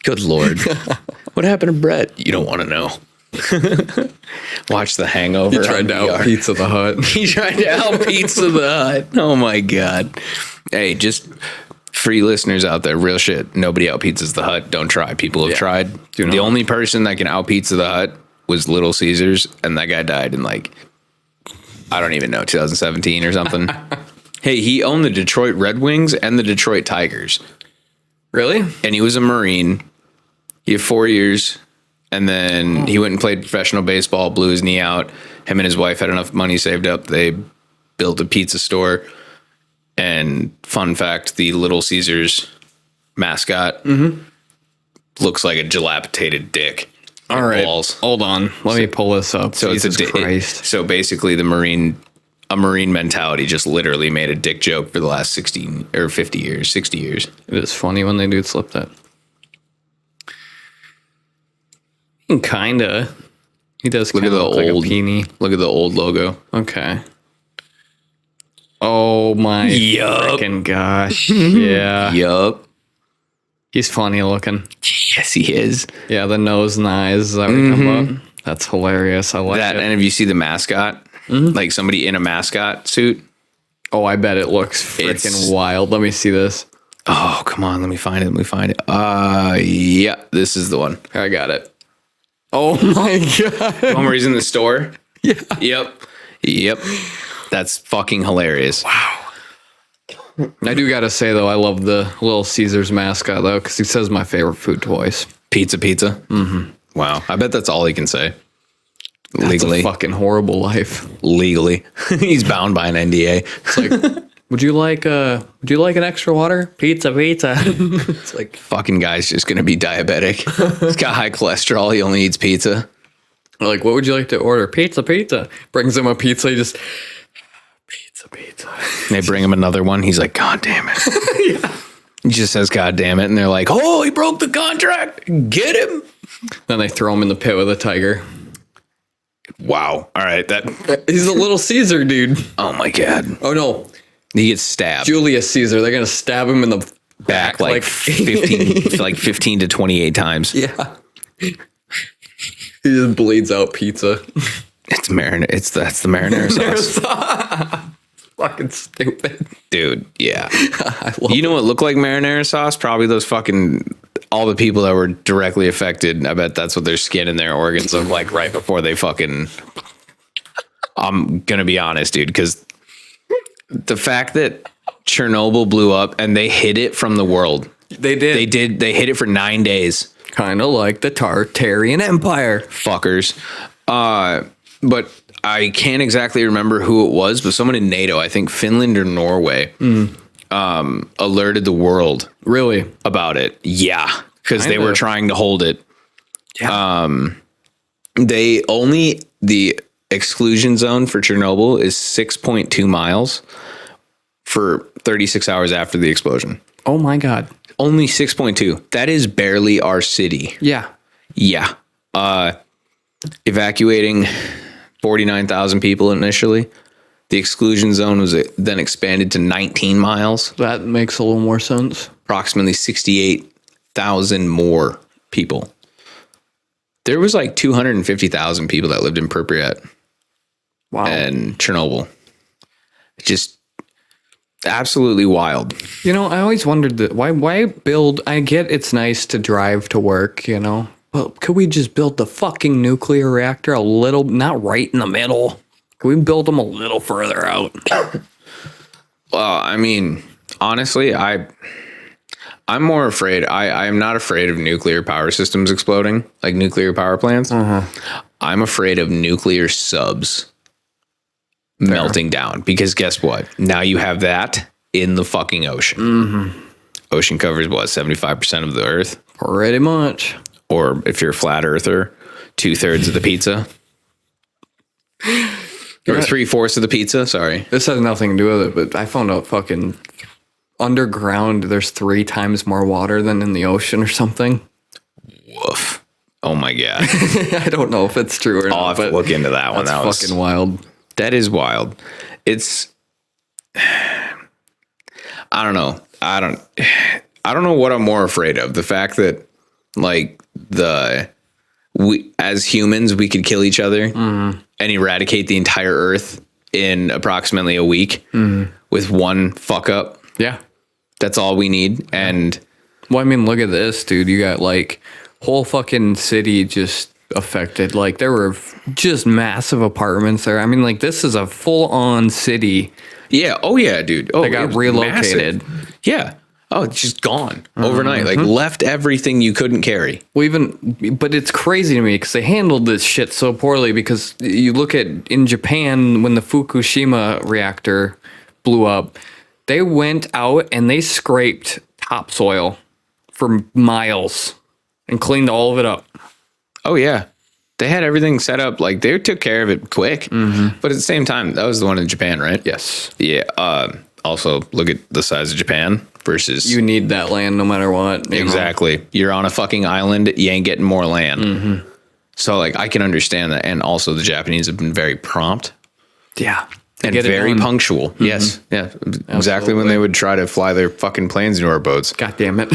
Good Lord. What happened to Brett? You don't want to know. Watch The Hangover. He tried to out Pizza the Hut. He tried to out Pizza the Hut. Oh my God. Hey, just free listeners out there, real shit. Nobody out Pizzas the Hut. Don't try. People have tried. The only person that can out Pizza the Hut was Little Caesars, and that guy died in I don't even know, 2017 or something. Hey, he owned the Detroit Red Wings and the Detroit Tigers. Really? And he was a Marine. He had 4 years. And then he went and played professional baseball, blew his knee out. Him and his wife had enough money saved up. They built a pizza store. And fun fact, the Little Caesars mascot looks like a dilapidated dick. All right. Balls. Hold on. Let me pull this up. So Jesus Christ. So basically a Marine mentality just literally made a dick joke for the last 60 years. It is funny when they do slip that. Kinda. He does Look kind at of the look old like a peenie. Look at the old logo. Okay. Oh my freaking gosh. Yeah. Yup. He's funny looking. Yes, he is. Yeah, the nose and the eyes. Is that what you're talking about? That's hilarious. I like That, it. and if you see the mascot, like somebody in a mascot suit. Oh, I bet it looks freaking It's- wild. Let me see this. Oh, come on. Let me find it. Yeah, this is the one. I got it. Oh my god. One where he's in the store. Yeah. Yep. That's fucking hilarious. I do gotta say though, I love the Little Caesars mascot though, because he says my favorite food twice. Pizza. Mm-hmm. Wow. I bet that's all he can say. That's Legally. a fucking horrible life. Legally. He's bound by an NDA. It's like, would you like an extra water? Pizza. It's like, Fucking guy's just going to be diabetic. He's got high cholesterol. He only eats pizza. like, what would you like to order? Pizza. Brings him a pizza. He just pizza. They bring him another one. He's like, God damn it. He just says, God damn it. And they're like, oh, he broke the contract. Get him. Then they throw him in the pit with a tiger. Wow. All right. He's a Little Caesar, dude. Oh my God. Oh no, He gets stabbed. Julius Caesar. They're gonna stab him in the back like 15 to 28 times. Yeah. He just bleeds out pizza. It's marinara. That's the marinara sauce. Fucking stupid. Dude, yeah. I love You know what looked like marinara sauce? Probably those fucking all the people that were directly affected. I bet that's what their skin and their organs look like right before they fucking. I'm gonna be honest, dude, because the fact that Chernobyl blew up and they hid it from the world. They did. They hid it for 9 days. Kind of like the Tartarian Empire. Fuckers. But I can't exactly remember who it was, but someone in NATO, I think Finland or Norway, alerted the world Really? about it. Yeah, because they Kinda. were trying to hold it. Yeah. The exclusion zone for Chernobyl is 6.2 miles for 36 hours after the explosion. Oh my God. Only 6.2. That is barely our city. Yeah. Yeah. Evacuating 49,000 people initially. The exclusion zone was then expanded to 19 miles. That makes a little more sense. Approximately 68,000 more people. There was like 250,000 people that lived in Pripyat Wow. and Chernobyl. Just absolutely wild. You know, I always wondered that why build. I get it's nice to drive to work, you know, but could we just build the fucking nuclear reactor a little, not right in the middle? Could we build them a little further out? I mean, honestly, I'm more afraid. I am not afraid of nuclear power systems exploding, like nuclear power plants. I'm afraid of nuclear subs melting down because guess what? Now you have that in the fucking ocean. Ocean covers what, 75% of the earth? Pretty much. Or if you're a flat earther, 2/3 of the pizza. Or 3/4 of the pizza. Sorry. This has nothing to do with it, but I found out fucking underground there's 3 times more water than in the ocean or something. Woof. Oh my God. I don't know if it's true or I'll not. have to but look into that one. that's That was fucking wild. That is wild. It's I don't know. I don't know what I'm more afraid of. The fact that like we as humans we could kill each other and eradicate the entire earth in approximately a week with one fuck up. Yeah. That's all we need. And Well, I mean, look at this, dude. You got like whole fucking city just affected. Like there were just massive apartments there. I mean, like this is a full-on city. Yeah. Oh yeah, dude. Oh, They got it was relocated. massive. Yeah. Oh, it's just gone overnight. Like left everything you couldn't carry. Well, but it's crazy to me because they handled this shit so poorly. Because you look at in Japan when the Fukushima reactor blew up, they went out and they scraped topsoil for miles and cleaned all of it up. Oh yeah. They had everything set up. Like they took care of it quick. But at the same time, that was the one in Japan, right? Yes. Yeah. Also, look at the size of Japan versus. You need that land no matter what. you know? Exactly. You're on a fucking island. You ain't getting more land. So, like, I can understand that. And also, the Japanese have been very prompt Yeah. and Get it very done. punctual. Yes. Yeah. Exactly when they would try to fly their fucking planes into our boats. God damn it.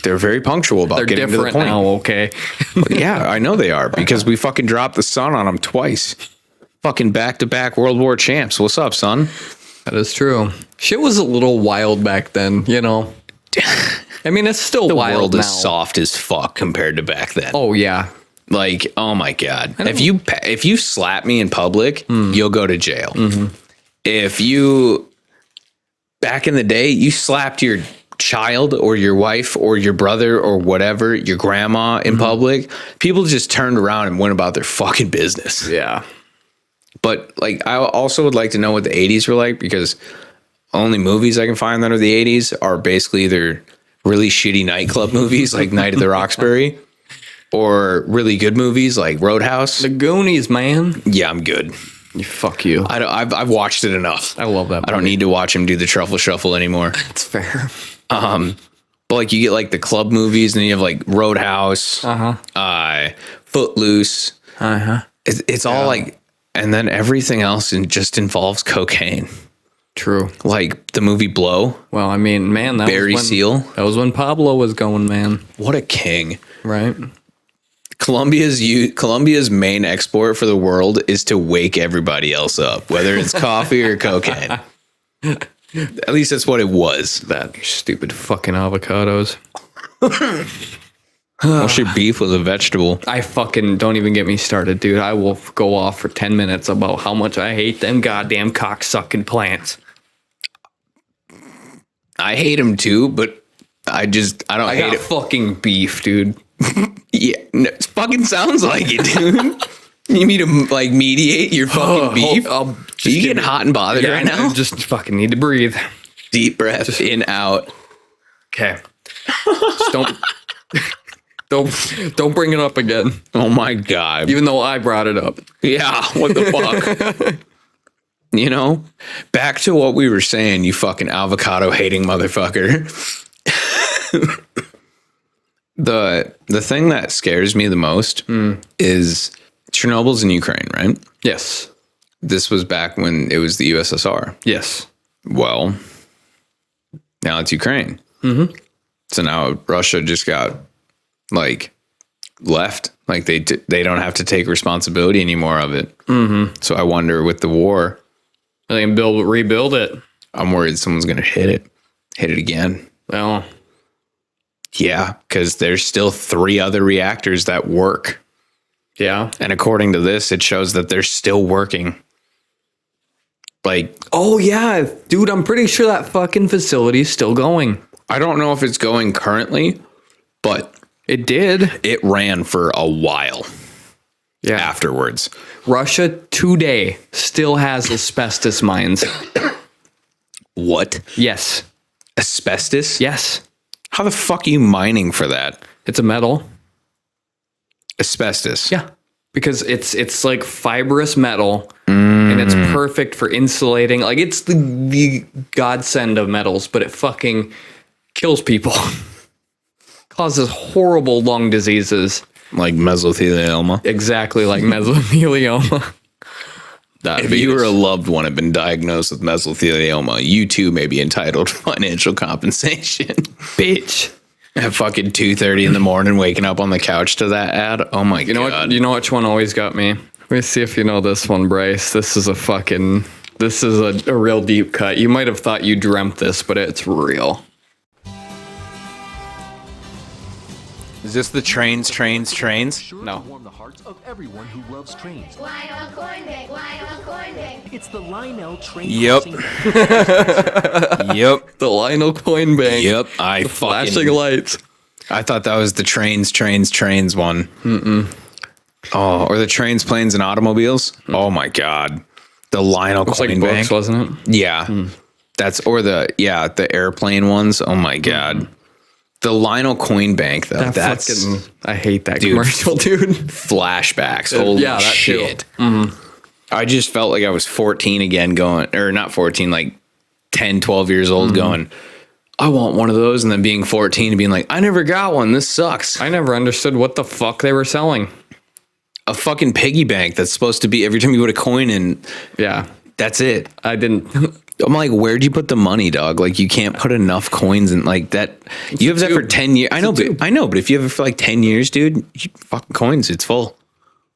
They're very punctual about They're getting to the different point. now, okay? Yeah, I know they are because we fucking dropped the sun on them twice. Fucking back-to-back World War champs. What's up, son? That is true. Shit was a little wild back then, you know? I mean, it's still The wild world now. is soft as fuck compared to back then. Oh, yeah. Like, oh my God. If you slap me in public, you'll go to jail. If you, back in the day, you slapped your child or your wife or your brother or whatever, your grandma in public, people just turned around and went about their fucking business. Yeah. But like, I also would like to know what the 80s were like because only movies I can find that are the 80s are basically either really shitty nightclub movies like Night at the Roxbury or really good movies like Roadhouse. The Goonies, man. Yeah, I'm good. Fuck you. I've watched it enough. I love that I don't movie. need to watch him do the truffle shuffle anymore. It's fair. But like you get like the club movies and then you have like Roadhouse, Footloose. It's all like, and then everything else just involves cocaine. True. Like the movie Blow. Well, I mean, man, that Barry was when, Seal. That was when Pablo was going, man. What a king. Right? Colombia's main export for the world is to wake everybody else up, whether it's coffee or cocaine. At least that's what it was. That stupid fucking avocados. What's your beef with a vegetable? I fucking don't even get me started, dude. I will go off for 10 minutes about how much I hate them goddamn cocksucking plants. I hate them too, but I don't I hate got it. fucking beef, dude. Yeah, no, it fucking sounds like it, dude. You need to like mediate your fucking beef. I'll Are you getting hot and bothered right now? I just fucking need to breathe. Deep breath in, out. Okay. Just don't bring it up again. Oh my God. Even though I brought it up. Yeah, what the fuck? You know, back to what we were saying, you fucking avocado hating motherfucker. The thing that scares me the most is Chernobyl's in Ukraine, right? Yes. This was back when it was the USSR. Yes. Well, now it's Ukraine. So now Russia just got like left. Like they don't have to take responsibility anymore of it. So I wonder with the war, They can rebuild it. I'm worried someone's going to hit it again. Well, Yeah, because there's still 3 other reactors that work. yeah. And according to this, it shows that they're still working. Like, Oh, yeah. Dude, I'm pretty sure that fucking facility's still going. I don't know if it's going currently, but It did. it ran for a while Yeah. afterwards. Russia today still has asbestos mines. What? Yes. Asbestos? Yes. How the fuck are you mining for that? It's a metal. Asbestos. Yeah. Because it's like fibrous metal and it's perfect for insulating. Like it's the godsend of metals, but it fucking kills people. Causes horrible lung diseases. Like mesothelioma. Exactly like mesothelioma. If you or a loved one have been diagnosed with mesothelioma, you too may be entitled to financial compensation. Bitch. At fucking 2:30 in the morning, waking up on the couch to that ad. Oh my God. You know which one always got me? Let me see if you know this one, Bryce. This is a real deep cut. You might have thought you dreamt this, but it's real. Is this the trains? No. Warm the hearts of everyone who loves trains. Lionel Coinbank. It's the Lionel train. Yep. Yep. The Lionel coin bank. Yep. I Flashing lights. I thought that was the trains one. Oh, or the trains, planes, and automobiles. Oh my God. The Lionel Looks like coin books, bank. wasn't it? Yeah. That's the airplane ones. Oh my God. The Lionel coin bank though. That's I hate that commercial, dude. flashbacks. Holy that shit. too. I just felt like I was 14 again or not 14, like 10, 12 years old going, I want one of those. And then being 14 and being like, I never got one. This sucks. I never understood what the fuck they were selling. A fucking piggy bank that's supposed to be every time you put a coin in. Yeah. That's it. I didn't. I'm like, where'd you put the money, dog? Like, you can't put enough coins in like that. You have that for 10 years. I know, but if you have it for like 10 years, dude, fucking coins, it's full.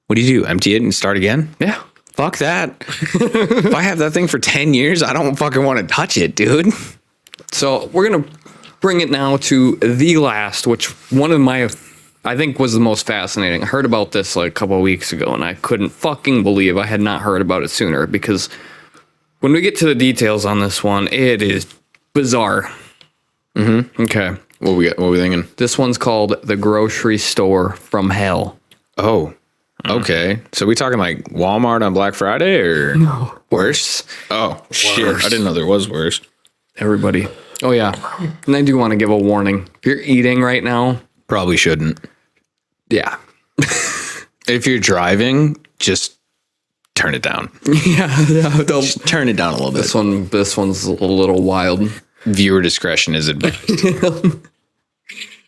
What do? Empty it and start again? Yeah. Fuck that. If I have that thing for 10 years, I don't fucking want to touch it, dude. So we're going to bring it now to the last, which one of my, I think was the most fascinating. I heard about this like a couple of weeks ago and I couldn't fucking believe I had not heard about it sooner because when we get to the details on this one, it is bizarre. Okay. What we thinking? This one's called The Grocery Store from Hell. Oh, okay. So we talking like Walmart on Black Friday or No. worse? Oh, shit. I didn't know there was worse. Everybody. Oh, yeah. And I do want to give a warning. If you're eating right now, Probably shouldn't. yeah. If you're driving, just turn it down. Yeah. Just turn it down a little bit. This one's a little wild. Viewer discretion is advised.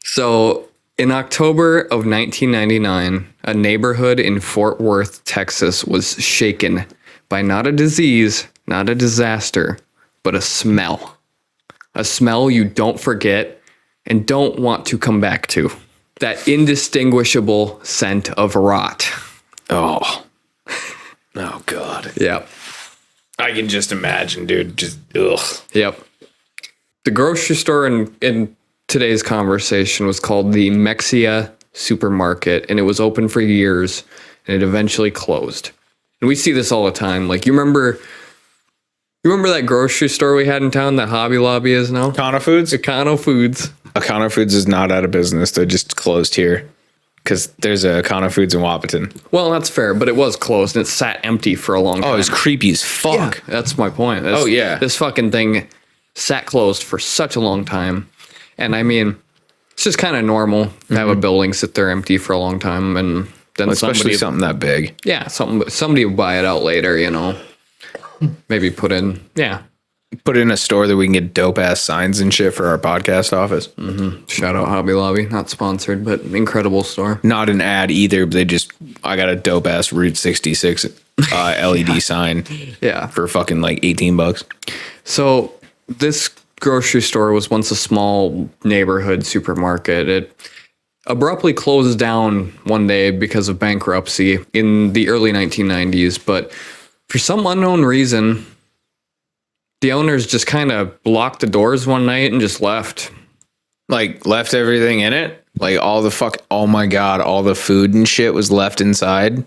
So in October of 1999, a neighborhood in Fort Worth, Texas was shaken by not a disease, not a disaster, but a smell. A smell you don't forget and don't want to come back to. That indistinguishable scent of rot. Oh God. Yep. I can just imagine, dude. Just ugh. Yep. The grocery store in today's conversation was called the Mexia Supermarket, and it was open for years, and it eventually closed. And we see this all the time. Like, you remember that grocery store we had in town that Hobby Lobby is now? Econo Foods? Econo Foods. Econo Foods is not out of business. They're just closed here because there's a Econo Foods in Wapaton. Well, that's fair, but it was closed and it sat empty for a long time. Oh, it was creepy as fuck. Yeah, that's my point. Yeah. This fucking thing sat closed for such a long time. And I mean, it's just kind of normal to have a building sit there empty for a long time. And then Especially something that big. Yeah, somebody will buy it out later, you know. Maybe put in a store that we can get dope ass signs and shit for our podcast office. Shout out Hobby Lobby, not sponsored, but incredible store. Not an ad either, but I got a dope ass Route 66 LED sign. Yeah. For fucking like $18. So this grocery store was once a small neighborhood supermarket. It abruptly closed down one day because of bankruptcy in the early 1990s, but for some unknown reason, the owners just kind of locked the doors one night and just left. Like, left everything in it? Like, oh my God, all the food and shit was left inside?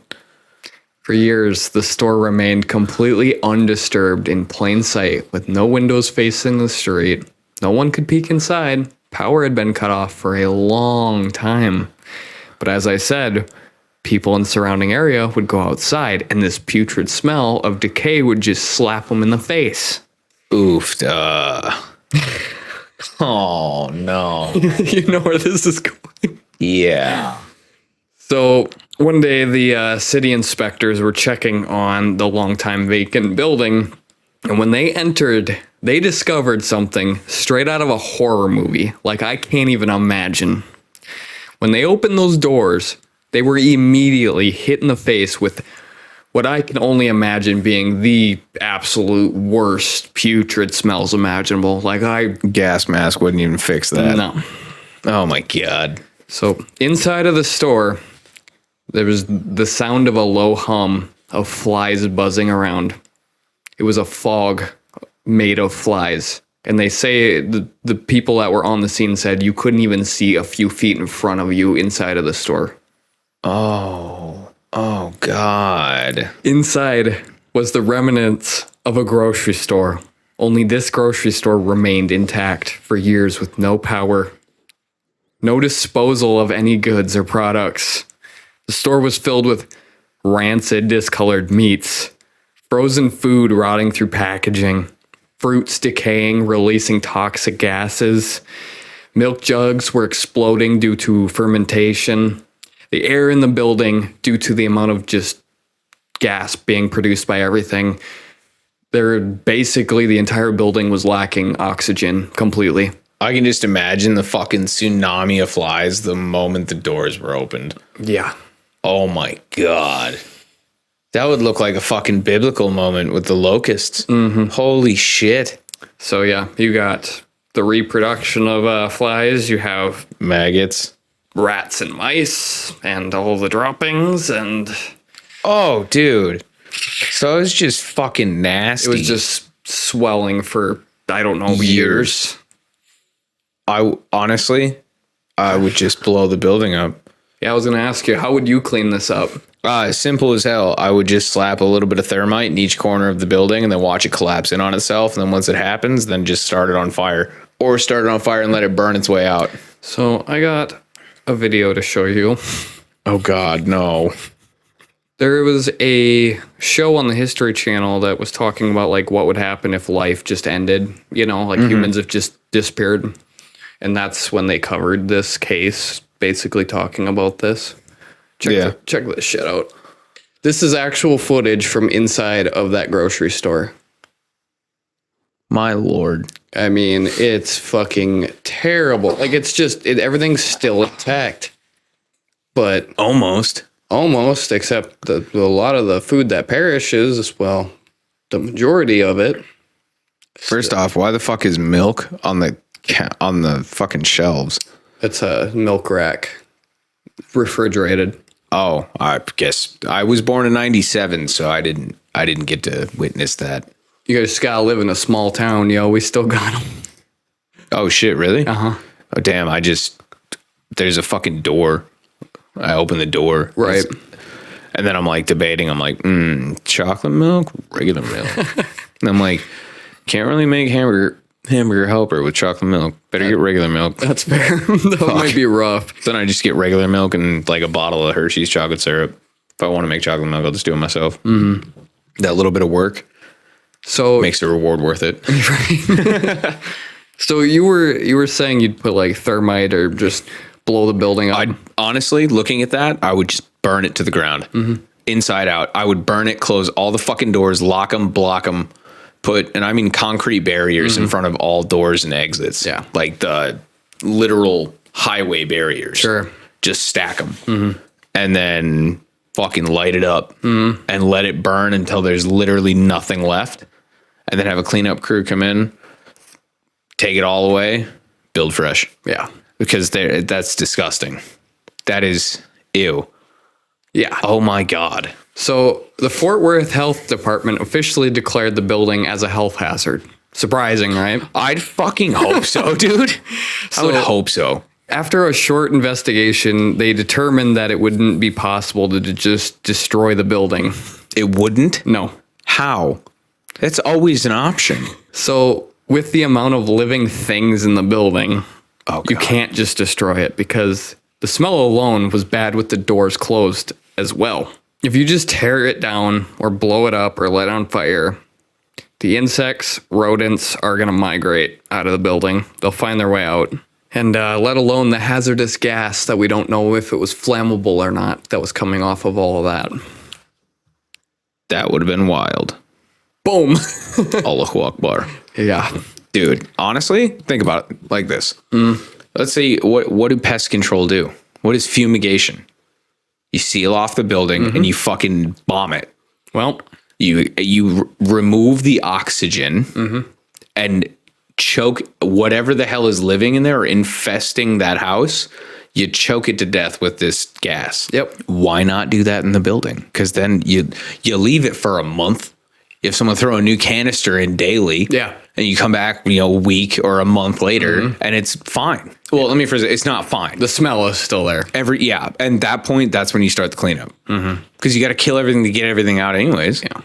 For years, the store remained completely undisturbed in plain sight with no windows facing the street. No one could peek inside. Power had been cut off for a long time. But as I said, people in the surrounding area would go outside and this putrid smell of decay would just slap them in the face. Oof. Oh, no. You know where this is going? Yeah. So one day the city inspectors were checking on the longtime vacant building. And when they entered, they discovered something straight out of a horror movie. Like, I can't even imagine. When they opened those doors, they were immediately hit in the face with what I can only imagine being the absolute worst putrid smells imaginable. Gas mask wouldn't even fix that. No. Oh my God. So inside of the store, there was the sound of a low hum of flies buzzing around. It was a fog made of flies And they say the people that were on the scene said you couldn't even see a few feet in front of you inside of the store. Oh God. Inside was the remnants of a grocery store. Only this grocery store remained intact for years with no power, no disposal of any goods or products. The store was filled with rancid, discolored meats, frozen food rotting through packaging, fruits decaying, releasing toxic gases. Milk jugs were exploding due to fermentation. The air in the building, due to the amount of just gas being produced by everything, basically the entire building was lacking oxygen completely. I can just imagine the fucking tsunami of flies the moment the doors were opened. Yeah. Oh my God. That would look like a fucking biblical moment with the locusts. Mm-hmm. Holy shit. So yeah, you got the reproduction of flies. You have maggots, rats and mice, and all the droppings. And oh, dude. So it was just fucking nasty. It was just swelling for, I don't know, years. I would just blow the building up. Yeah, I was going to ask you, how would you clean this up? Simple as hell. I would just slap a little bit of thermite in each corner of the building and then watch it collapse in on itself. And then once it happens, then just start it on fire. Or start it on fire and let it burn its way out. So I got a video to show you. Oh, God, no. There was a show on the History Channel that was talking about like what would happen if life just ended. You know, like humans have just disappeared. And that's when they covered this case, basically talking about this. Check this shit out. This is actual footage from inside of that grocery store. My Lord. I mean, it's fucking terrible. Like, it's just, everything's still intact. But almost, except a lot of the food that perishes, well, the majority of it. First off, why the fuck is milk on the fucking shelves? It's a milk rack, refrigerated. Oh, I guess I was born in '97, so I didn't get to witness that. You guys gotta live in a small town, yo. We still got them. Oh shit, really? Uh-huh. Oh damn, there's a fucking door. I open the door. Right. And then I'm like debating. I'm like, chocolate milk, regular milk. And I'm like, can't really make hamburger helper with chocolate milk. Better get regular milk. That's fair. That might be rough. Then I just get regular milk and like a bottle of Hershey's chocolate syrup. If I want to make chocolate milk, I'll just do it myself. Mm-hmm. That little bit of work makes the reward worth it. Right. So you were saying you'd put like thermite or just blow the building up? Honestly, looking at that, I would just burn it to the ground. Mm-hmm. Inside out. I would burn it, close all the fucking doors, lock them, block them. Concrete barriers in front of all doors and exits. Yeah. Like the literal highway barriers. Sure. Just stack them. And then fucking light it up and let it burn until there's literally nothing left. And then have a cleanup crew come in, take it all away, build fresh. Yeah. Because that's disgusting. That is ew. Yeah. Oh my God. So the Fort Worth Health Department officially declared the building as a health hazard. Surprising, right? I'd fucking hope so, dude. I would hope so. After a short investigation, they determined that it wouldn't be possible to just destroy the building. It wouldn't? No. How? That's always an option. So with the amount of living things in the building, you can't just destroy it because the smell alone was bad with the doors closed as well. If you just tear it down or blow it up or let it on fire, the insects, rodents are going to migrate out of the building. They'll find their way out. And let alone the hazardous gas that we don't know if it was flammable or not that was coming off of all of that. That would have been wild. Boom. Allahu Akbar. Yeah. Dude, honestly, think about it like this. Let's say, what do pest control do? What is fumigation? You seal off the building and you fucking bomb it. Well, you remove the oxygen and choke whatever the hell is living in there or infesting that house. You choke it to death with this gas. Yep. Why not do that in the building? Because then you leave it for a month. You have someone throw a new canister in daily. Yeah. and you come back, a week or a month later, and it's fine. Well, let me phrase it. It's not fine. The smell is still there. And at that point, that's when you start the cleanup. Because you got to kill everything to get everything out anyways. Yeah.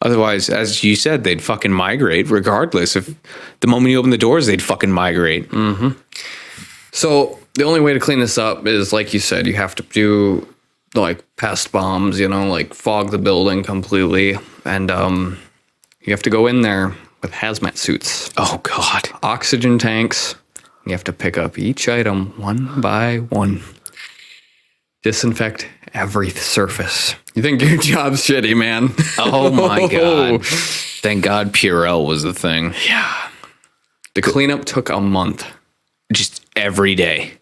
Otherwise, as you said, they'd fucking migrate regardless. If the moment you open the doors, they'd fucking migrate. So the only way to clean this up is, like you said, you have to do like pest bombs, like fog the building completely. And you have to go in there with hazmat suits. Oh, God. Oxygen tanks. You have to pick up each item one by one. Disinfect every surface. You think your job's shitty, man? Oh, my God. Thank God Purell was the thing. Yeah. The cleanup took a month. Just every day.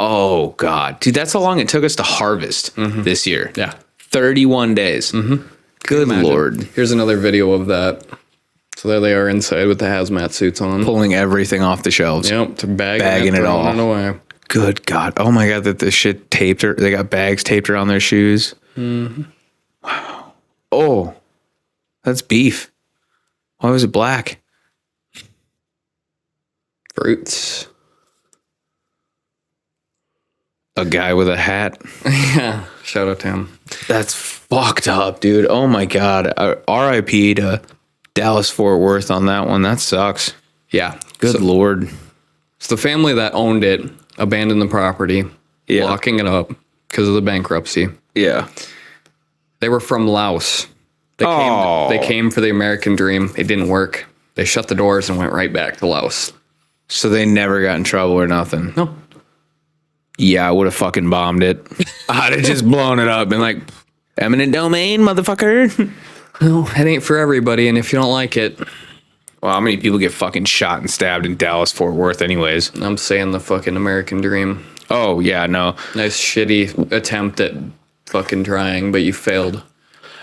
Oh, God. Dude, that's how long it took us to harvest this year. Yeah. 31 days. Good Lord. Here's another video of that. So there they are inside with the hazmat suits on. Pulling everything off the shelves. Yep, to Bagging it all. throwing it away. Good God. Oh, my God, that this shit taped her. They got bags taped around their shoes. Wow. Oh, that's beef. Why was it black? Fruits. A guy with a hat. Yeah, shout out to him. That's fucked up, dude. Oh, my God. R.I.P. to Dallas Fort Worth on that one. That sucks. Yeah. Good Lord. So the family that owned it abandoned the property, locking it up because of the bankruptcy. Yeah. They were from Laos. They came for the American dream. It didn't work. They shut the doors and went right back to Laos. So they never got in trouble or nothing? No. Yeah, I would have fucking bombed it. I'd have just blown it up and like, eminent domain, motherfucker. No, it ain't for everybody, and if you don't like it... Well, how many people get fucking shot and stabbed in Dallas, Fort Worth anyways? I'm saying the fucking American dream. Oh, yeah, no. Nice shitty attempt at fucking trying, but you failed.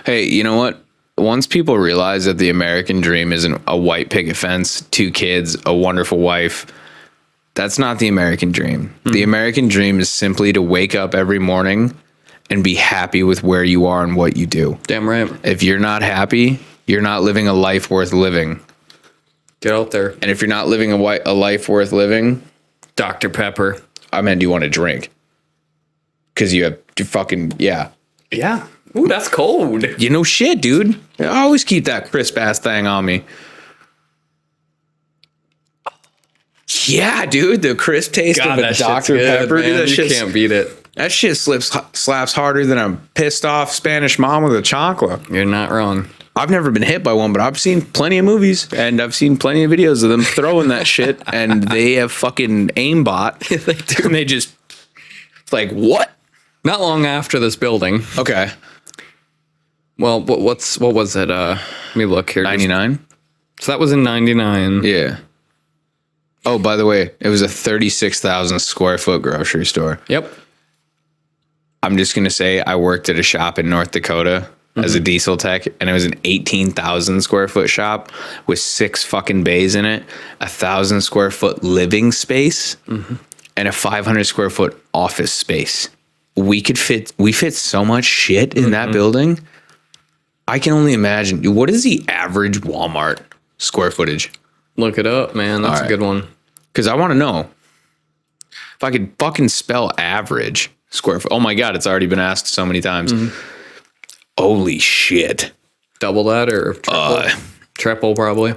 Hey, you know what? Once people realize that the American dream isn't a white picket fence, 2 kids, a wonderful wife, that's not the American dream. The American dream is simply to wake up every morning and be happy with where you are and what you do. Damn right. If you're not happy, you're not living a life worth living. Get out there. And if you're not living a life worth living, Dr. Pepper. I mean, do you want to drink? Because you fucking, yeah. Yeah. Ooh, that's cold. You know shit, dude. I always keep that crisp ass thing on me. Yeah, dude. The crisp taste of a Dr. Pepper. Dude, that shit can't beat it. That shit slaps harder than a pissed off Spanish mom with a chocolate. You're not wrong. I've never been hit by one, but I've seen plenty of movies and I've seen plenty of videos of them throwing that shit, and they have fucking aimbot. They do. And they just, it's like, what? Not long after this building. Okay. Well, what was it? Let me look here. 99? So that was in 99. Yeah. Oh, by the way, it was a 36,000 square foot grocery store. Yep. I'm just going to say I worked at a shop in North Dakota as a diesel tech, and it was an 18,000 square foot shop with 6 fucking bays in it, 1,000 square foot living space, and a 500 square foot office space. We fit so much shit in that building. I can only imagine. What is the average Walmart square footage? Look it up, man. That's a good one. Because I want to know if I could fucking spell average square foot. Oh my God, it's already been asked so many times. Holy shit. Double that or triple? Triple probably.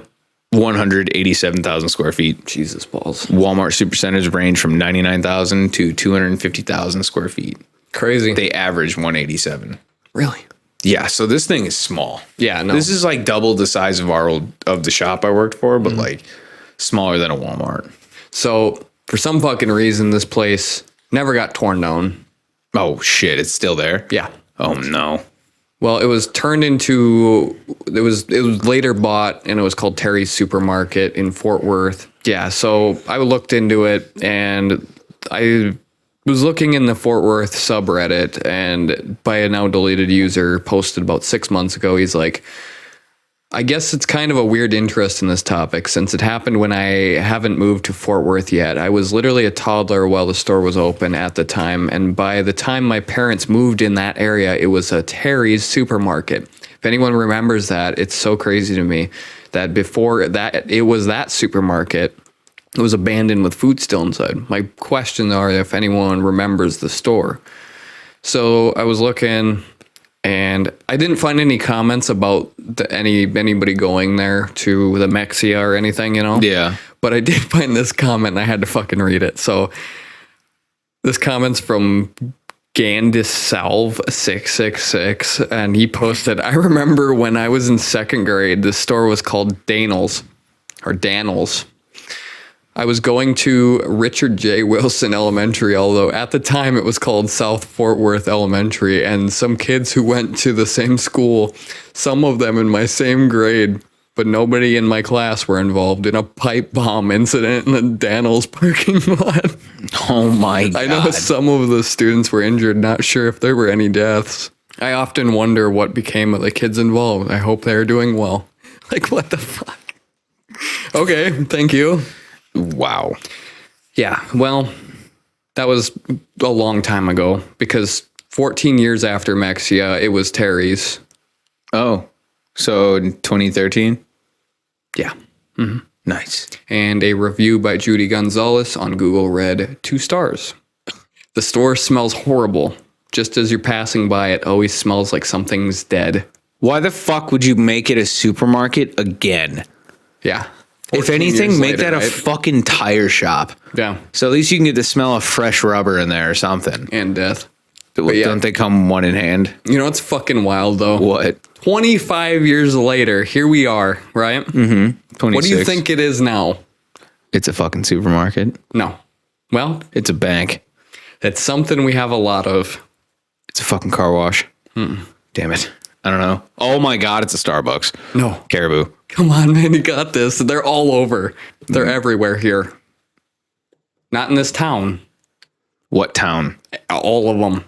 187,000 square feet. Jesus balls. Walmart supercenters range from 99,000 to 250,000 square feet. Crazy. They average 187. Really? Yeah, so this thing is small. Yeah, no. This is like double the size of the shop I worked for, but like smaller than a Walmart. So for some fucking reason, this place never got torn down. Oh shit, it's still there? Yeah. Oh no. Well, it was turned into, it was later bought, and it was called Terry's Supermarket in Fort Worth. Yeah, so I looked into it, and I was looking in the Fort Worth subreddit, and by a now deleted user posted about 6 months ago, he's like, I guess it's kind of a weird interest in this topic since it happened when I haven't moved to Fort Worth yet. I was literally a toddler while the store was open at the time, and by the time my parents moved in that area, it was a Terry's Supermarket. If anyone remembers that, it's so crazy to me. that before that it was that supermarket, it was abandoned with food still inside. My questions are if anyone remembers the store. So I was looking, and I didn't find any comments about anybody going there to the Mexia or anything, you know? Yeah. But I did find this comment, and I had to fucking read it. So this comment's from Gandisalve666, and he posted, I remember when I was in second grade, this store was called Danels, or Danels. I was going to Richard J. Wilson Elementary, although at the time it was called South Fort Worth Elementary, and some kids who went to the same school, some of them in my same grade, but nobody in my class were involved in a pipe bomb incident in the Danels parking lot. Oh my God. I know some of the students were injured, not sure if there were any deaths. I often wonder what became of the kids involved. I hope they're doing well. Like, what the fuck? Okay, thank you. Wow. Yeah, well, that was a long time ago because 14 years after Mexia, it was Terry's. Oh, so in 2013? Yeah. Nice. And a review by Judy Gonzalez on Google read 2 stars. The store smells horrible. Just as you're passing by, it always smells like something's dead. Why the fuck would you make it a supermarket again? Yeah. If 14 anything, years make later, that a right? fucking tire shop. Yeah. So at least you can get the smell of fresh rubber in there or something. And death. Yeah. Don't they come one in hand? You know what's fucking wild, though? What? 25 years later, here we are, right? Mm-hmm. 26. What do you think it is now? It's a fucking supermarket. No. Well, It's a bank. it's something we have a lot of. It's a fucking car wash. Damn it. I don't know. Oh my God, it's a Starbucks. No. Caribou. Come on, man, you got this. They're all over. They're everywhere here. Not in this town. What town? All of them.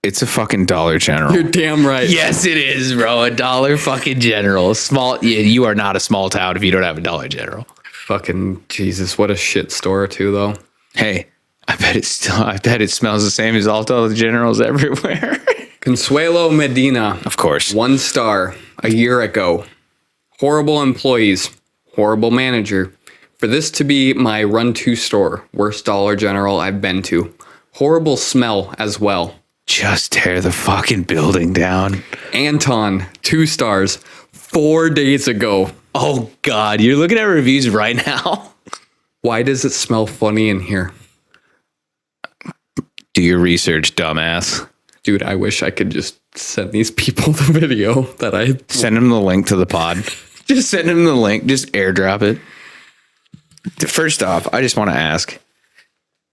It's a fucking Dollar General. You're damn right. Yes, it is, bro. A Dollar fucking General. Small. Yeah, you are not a small town if you don't have a Dollar General. Fucking Jesus, what a shit store too, though. Hey, I bet it smells the same as all Dollar Generals everywhere. Consuelo Medina. Of course. 1 star a year ago. Horrible employees. Horrible manager. For this to be my run-to store, worst Dollar General I've been to. Horrible smell as well. Just tear the fucking building down. Anton, 2 stars, 4 days ago. Oh God, you're looking at reviews right now. Why does it smell funny in here? Do your research, dumbass. Dude, I wish I could just send these people the video that I... Send them the link to the pod. Just send them the link. Just airdrop it. First off, I just want to ask.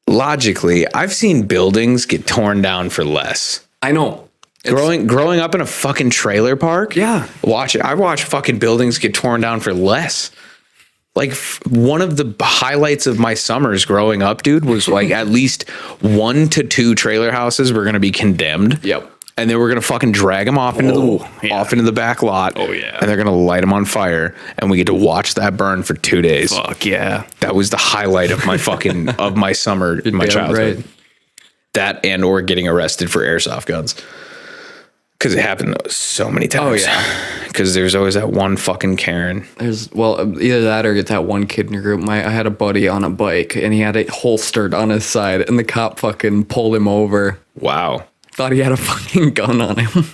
Logically, I've seen buildings get torn down for less. I know. Growing up in a fucking trailer park. Yeah. I watch fucking buildings get torn down for less. Like one of the highlights of my summers growing up, dude, was like at least 1 to 2 trailer houses were going to be condemned. Yep. And they were going to fucking drag them off into the back lot. Oh, yeah. And they're going to light them on fire. And we get to watch that burn for 2 days. Fuck yeah. That was the highlight of my fucking, of my summer, my childhood. Right. That and or getting arrested for airsoft guns. Because it happened so many times. Oh, yeah. Because there's always that one fucking Karen. Either that or get that one kid in your group. I had a buddy on a bike and he had it holstered on his side and the cop fucking pulled him over. Wow. Thought he had a fucking gun on him.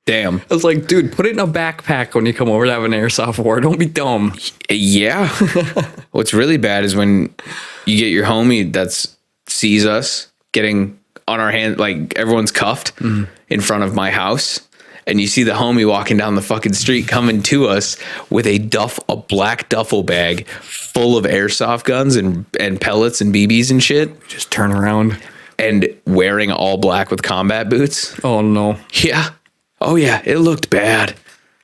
Damn. I was like, dude, put it in a backpack when you come over to have an airsoft war. Don't be dumb. Yeah. What's really bad is when you get your homie that sees us getting on our hand, like everyone's cuffed in front of my house. And you see the homie walking down the fucking street coming to us with a black duffel bag full of airsoft guns and pellets and BBs and shit. Just turn around. And wearing all black with combat boots. Oh no. Yeah. Oh yeah. It looked bad.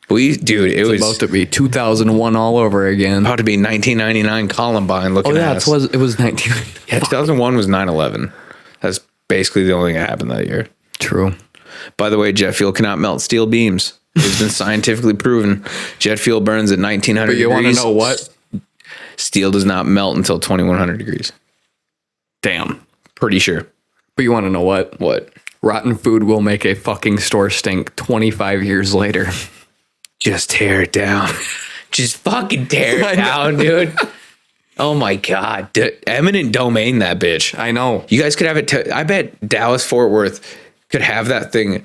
It was about to be 2001 all over again. About to be 1999 Columbine looking ass. It was 19. Yeah, 2001 was 9/11. That's basically the only thing that happened that year. True. By the way, jet fuel cannot melt steel beams. It's been scientifically proven. Jet fuel burns at 1900 degrees. But you want to know what? Steel does not melt until 2100 degrees. Damn. Pretty sure. But you want to know what? What? Rotten food will make a fucking store stink 25 years later. Just tear it down. Just fucking tear it down, dude. Oh my God. Eminent domain, that bitch. I know. You guys could have it. I bet Dallas Fort Worth could have that thing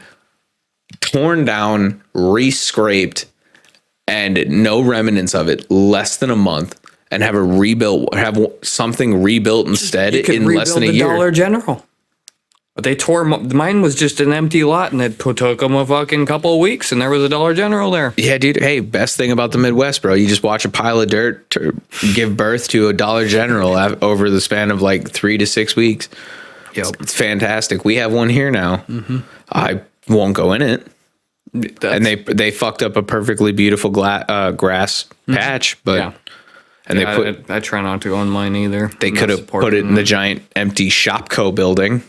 torn down, re-scraped, and no remnants of it, less than a month, and have something rebuilt instead in less than a year. Dollar General. But they tore mine was just an empty lot, and it took them a fucking couple of weeks, and there was a Dollar General there. Yeah, dude. Hey, best thing about the Midwest, bro. You just watch a pile of dirt to give birth to a Dollar General over the span of like 3 to 6 weeks. Yep. It's fantastic. We have one here now. Mm-hmm. I won't go in it. And they fucked up a perfectly beautiful grass patch, but I try not to on mine either. They could have put it in the giant empty Shopco building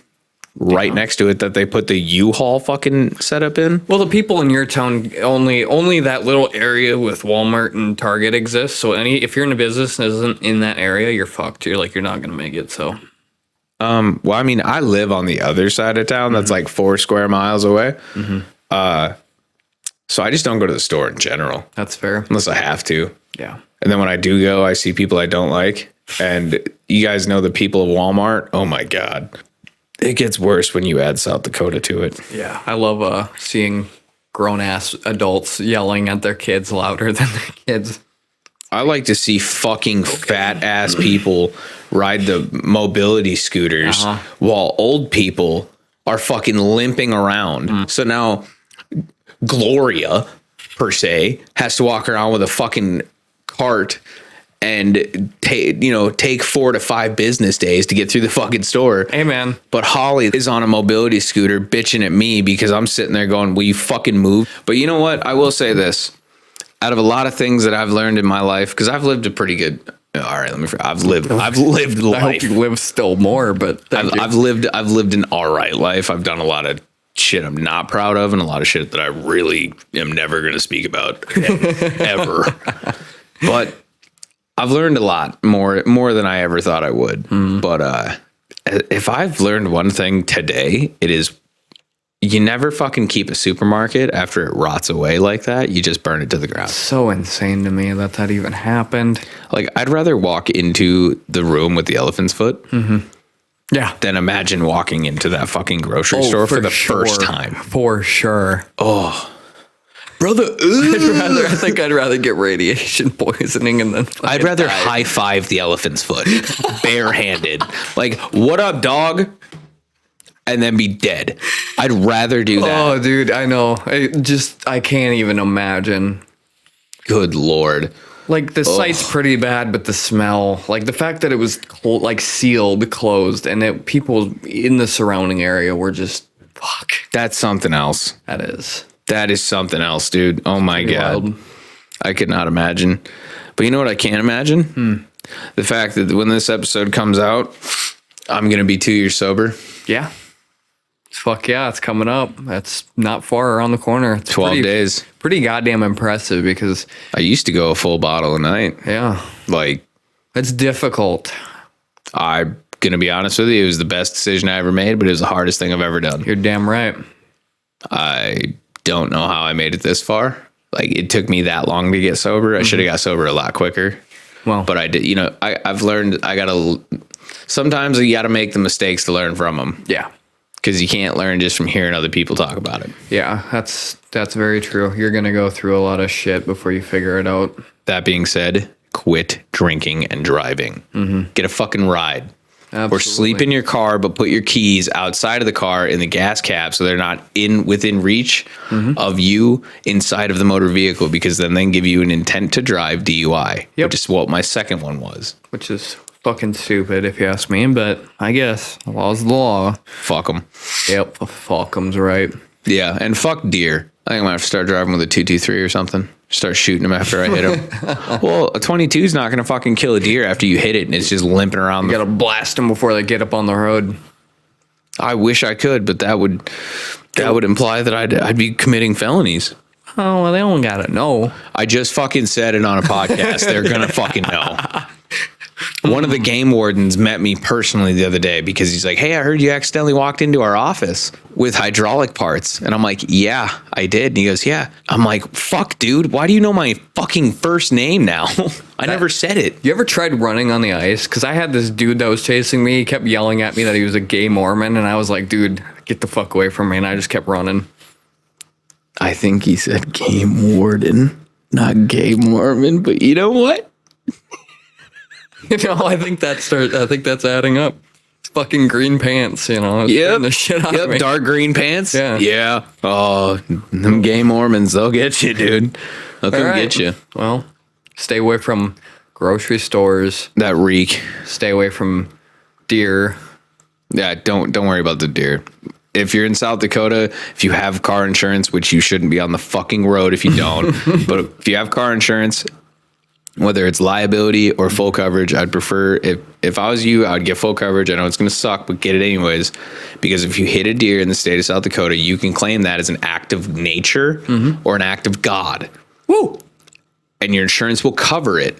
right next to it that they put the U-Haul fucking setup in. Well, the people in your town only that little area with Walmart and Target exists. So if you're in a business that isn't in that area, you're fucked. You're not gonna make it. So. Well, I mean, I live on the other side of town. That's like 4 square miles away. So I just don't go to the store in general. That's fair. Unless I have to. Yeah. And then when I do go, I see people I don't like. And you guys know the people of Walmart. Oh my God. It gets worse when you add South Dakota to it. Yeah. I love seeing grown ass adults yelling at their kids louder than their kids. I like to see fucking fat ass people ride the mobility scooters while old people are fucking limping around. So now Gloria, per se, has to walk around with a fucking cart and take 4 to 5 business days to get through the fucking store. Hey, man. But Holly is on a mobility scooter bitching at me because I'm sitting there going, will you fucking move? But you know what? I will say this. Out of a lot of things that I've learned in my life, because I've lived a pretty good... All right, I've lived life. I hope you live still more, but I've lived an all right life. I've done a lot of shit I'm not proud of and a lot of shit that I really am never going to speak about ever. But I've learned a lot more than I ever thought I would. But if I've learned one thing today, it is you never fucking keep a supermarket after it rots away like that. You just burn it to the ground. So insane to me that even happened. Like, I'd rather walk into the room with the elephant's foot Yeah. than imagine walking into that fucking grocery store for the first time. For sure. Oh, brother. I think I'd rather get radiation poisoning and then I'd rather high five the elephant's foot barehanded. Like, what up, dog? And then be dead. I'd rather do that. Oh, dude, I know. I can't even imagine. Good Lord. Like, the sight's pretty bad, but the smell, like the fact that it was sealed, closed, and people in the surrounding area were just, fuck. That's something else. That is something else, dude. Oh my God. wild. I could not imagine. But you know what I can't imagine? The fact that when this episode comes out, I'm going to be 2 years sober. Yeah. Fuck yeah, it's coming up. That's not far around the corner. It's 12 days. Pretty goddamn impressive because... I used to go a full bottle a night. Yeah. Like... It's difficult. I'm going to be honest with you. It was the best decision I ever made, but it was the hardest thing I've ever done. You're damn right. I don't know how I made it this far. Like, it took me that long to get sober. I should have got sober a lot quicker. Well, but I did. You know, I've learned. Sometimes you got to make the mistakes to learn from them. Yeah, because you can't learn just from hearing other people talk about it. Yeah, that's very true. You're gonna go through a lot of shit before you figure it out. That being said, quit drinking and driving. Get a fucking ride. Absolutely. Or sleep in your car, but put your keys outside of the car in the gas cap so they're not within reach of you inside of the motor vehicle, because then they give you an intent to drive DUI, which is what my second one was. Which is fucking stupid if you ask me, but I guess the law's the law. Fuck them. Yep, fuck 'em's right. Yeah, and fuck deer. I think I'm gonna have to start driving with a 223 or something. Start shooting them after I hit them. Well, a 22 is not gonna fucking kill a deer after you hit it and it's just limping around. You gotta blast them before they get up on the road. I wish I could, but that would imply that I'd be committing felonies. Oh, well, they don't gotta know. I just fucking said it on a podcast. They're gonna fucking know. One of the game wardens met me personally the other day because he's like, hey, I heard you accidentally walked into our office with hydraulic parts. And I'm like, yeah, I did. And he goes, yeah. I'm like, fuck, dude. Why do you know my fucking first name now? I never said it. You ever tried running on the ice? Because I had this dude that was chasing me. He kept yelling at me that he was a gay Mormon. And I was like, dude, get the fuck away from me. And I just kept running. I think he said game warden, not gay Mormon. But you know what? I think that's adding up. It's fucking green pants, It's Yep. the shit out of me. Dark green pants. Yeah. Oh, them gay Mormons, they'll get you, dude. They'll come All right. get you. Well, stay away from grocery stores. That reek. Stay away from deer. Yeah, don't worry about the deer. If you're in South Dakota, if you have car insurance, which you shouldn't be on the fucking road if you don't, but if you have car insurance, whether it's liability or full coverage, I'd prefer, if I was you, I'd get full coverage. I know it's going to suck, but get it anyways. Because if you hit a deer in the state of South Dakota, you can claim that as an act of nature or an act of God. Woo! And your insurance will cover it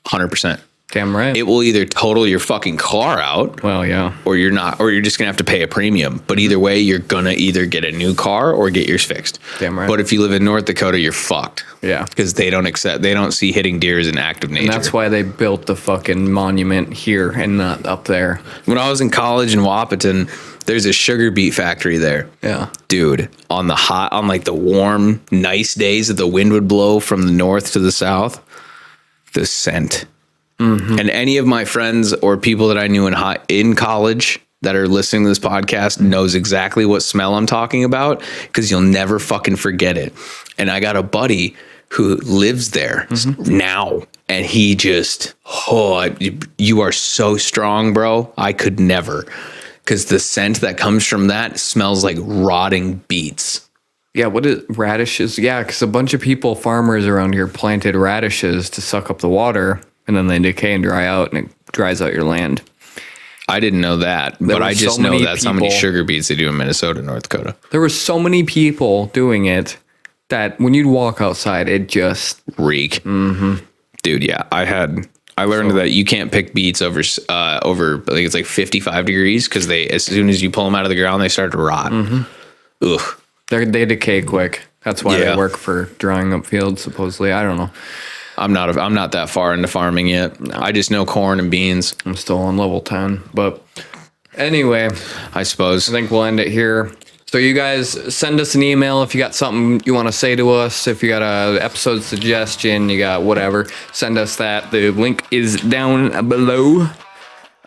100%. Damn right. It will either total your fucking car out. Well, yeah. Or you're not, or you're just gonna have to pay a premium. But either way, you're gonna either get a new car or get yours fixed. Damn right. But if you live in North Dakota, you're fucked. Yeah. Because they don't see hitting deer as an act of nature. And that's why they built the fucking monument here and not up there. When I was in college in Wapaton, there's a sugar beet factory there. Yeah. Dude, on like the warm, nice days that the wind would blow from the north to the south, the scent. And any of my friends or people that I knew in college that are listening to this podcast knows exactly what smell I'm talking about, because you'll never fucking forget it. And I got a buddy who lives there now, and he just, you are so strong, bro. I could never, because the scent that comes from that smells like rotting beets. Yeah, what is radishes? Yeah, because a bunch of farmers around here planted radishes to suck up the water. And then they decay and dry out, and it dries out your land. I didn't know that, but I just know that's how many sugar beets they do in Minnesota and North Dakota. There were so many people doing it that when you'd walk outside, it just reek. Dude, yeah, I learned that you can't pick beets over I think it's like 55 degrees, because as soon as you pull them out of the ground, they start to rot. Ugh. They decay quick. That's why they work for drying up fields, supposedly. I don't know. I'm not that far into farming yet. No. I just know corn and beans. I'm still on level 10. But anyway, I suppose. I think we'll end it here. So you guys send us an email if you got something you want to say to us. If you got a episode suggestion, you got whatever, send us that. The link is down below.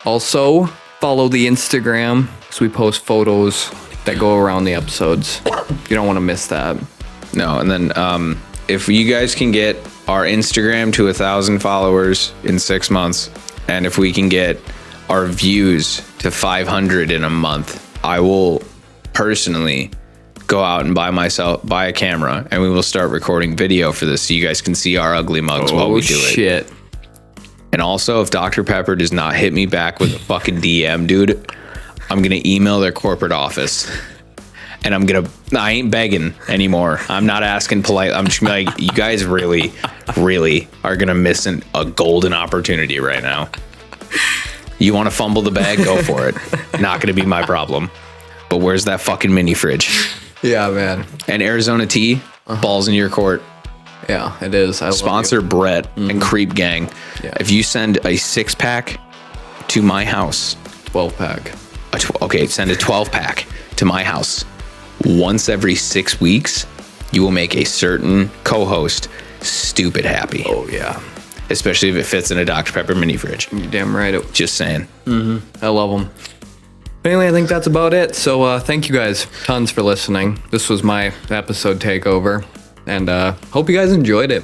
Also, follow the Instagram, because we post photos that go around the episodes. You don't want to miss that. No, and then if you guys can get our Instagram to 1,000 followers in 6 months, and if we can get our views to 500 in a month, I will personally go out and buy a camera, and we will start recording video for this, so you guys can see our ugly mugs while we do it. And also, if Dr. Pepper does not hit me back with a fucking DM, dude, I'm gonna email their corporate office. And I ain't begging anymore. I'm not asking polite. I'm just like, you guys really, really are going to miss a golden opportunity right now. You want to fumble the bag? Go for it. Not going to be my problem. But where's that fucking mini fridge? Yeah, man. And Arizona tea, balls in your court. Yeah, it is. Sponsor Brett and Creep Gang. Yeah. If you send a 6-pack to my house. 12-pack. Okay, send a 12-pack to my house. Once every 6 weeks, you will make a certain co-host stupid happy. Oh, yeah. Especially if it fits in a Dr. Pepper mini fridge. You're damn right. Just saying. I love them. Anyway, I think that's about it. So thank you guys tons for listening. This was my episode takeover. And hope you guys enjoyed it.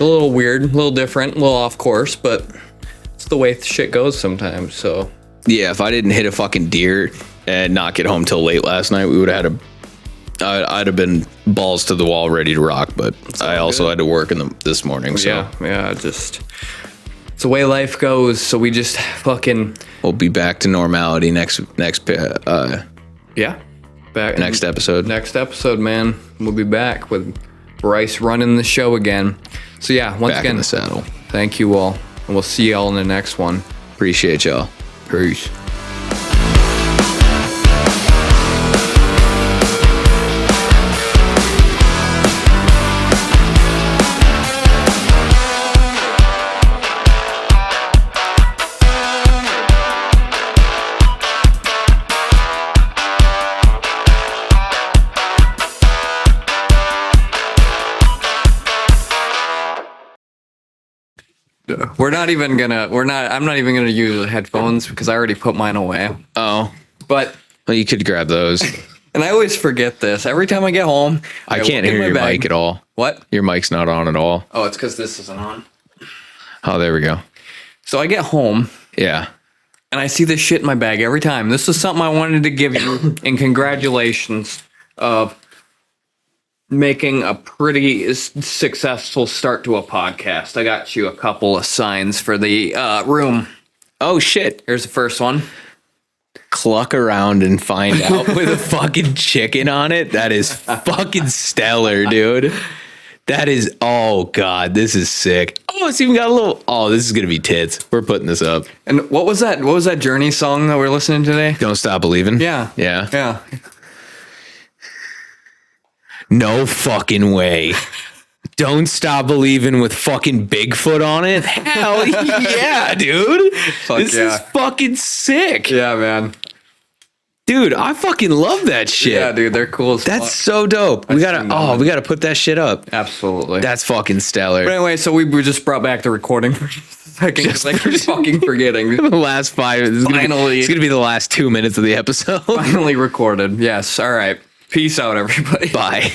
A little weird, a little different, a little off course, but it's the way shit goes sometimes. So yeah, if I didn't hit a fucking deer and not get home till late last night, we would have had I'd have been balls to the wall, ready to rock, but I also had to work this morning. So yeah, just it's the way life goes. So we just fucking we'll be back to normality next episode. Next episode, man. We'll be back with Bryce running the show again. So yeah, once back again, in the saddle. Thank you all, and we'll see y'all in the next one. Appreciate y'all. Peace. I'm not even gonna use the headphones because I already put mine away. Oh, But well, you could grab those. and I always forget this. Every time I get home, I can't look in hear my your bag. mic at all. What? Your mic's not on at all. Oh, it's because this isn't on. Oh, there we go. So I get home Yeah. and I see this shit in my bag every time. This is something I wanted to give you in congratulations of making a pretty successful start to a podcast. I got you a couple of signs for the room. Oh shit. Here's the first one. Cluck around and find out with a fucking chicken on it. That is fucking stellar, dude. That is, oh god, this is sick. Oh, it's even got a little, oh, this is gonna be tits. We're putting this up. And what was that? What was that Journey song that we're listening to today? Don't Stop Believing. Yeah. Yeah. Yeah. No fucking way. Don't Stop Believing with fucking Bigfoot on it. Hell yeah, dude. This yeah. is fucking sick. Yeah, man. Dude, I fucking love that shit. Yeah, dude, they're cool as That's fuck. so dope. We gotta put that shit up. Absolutely. That's fucking stellar. But anyway, so we just brought back the recording for just a second because I keep fucking forgetting. The last 5 minutes. Finally. It's gonna be the last 2 minutes of the episode. Finally recorded. Yes. All right. Peace out, everybody. Bye.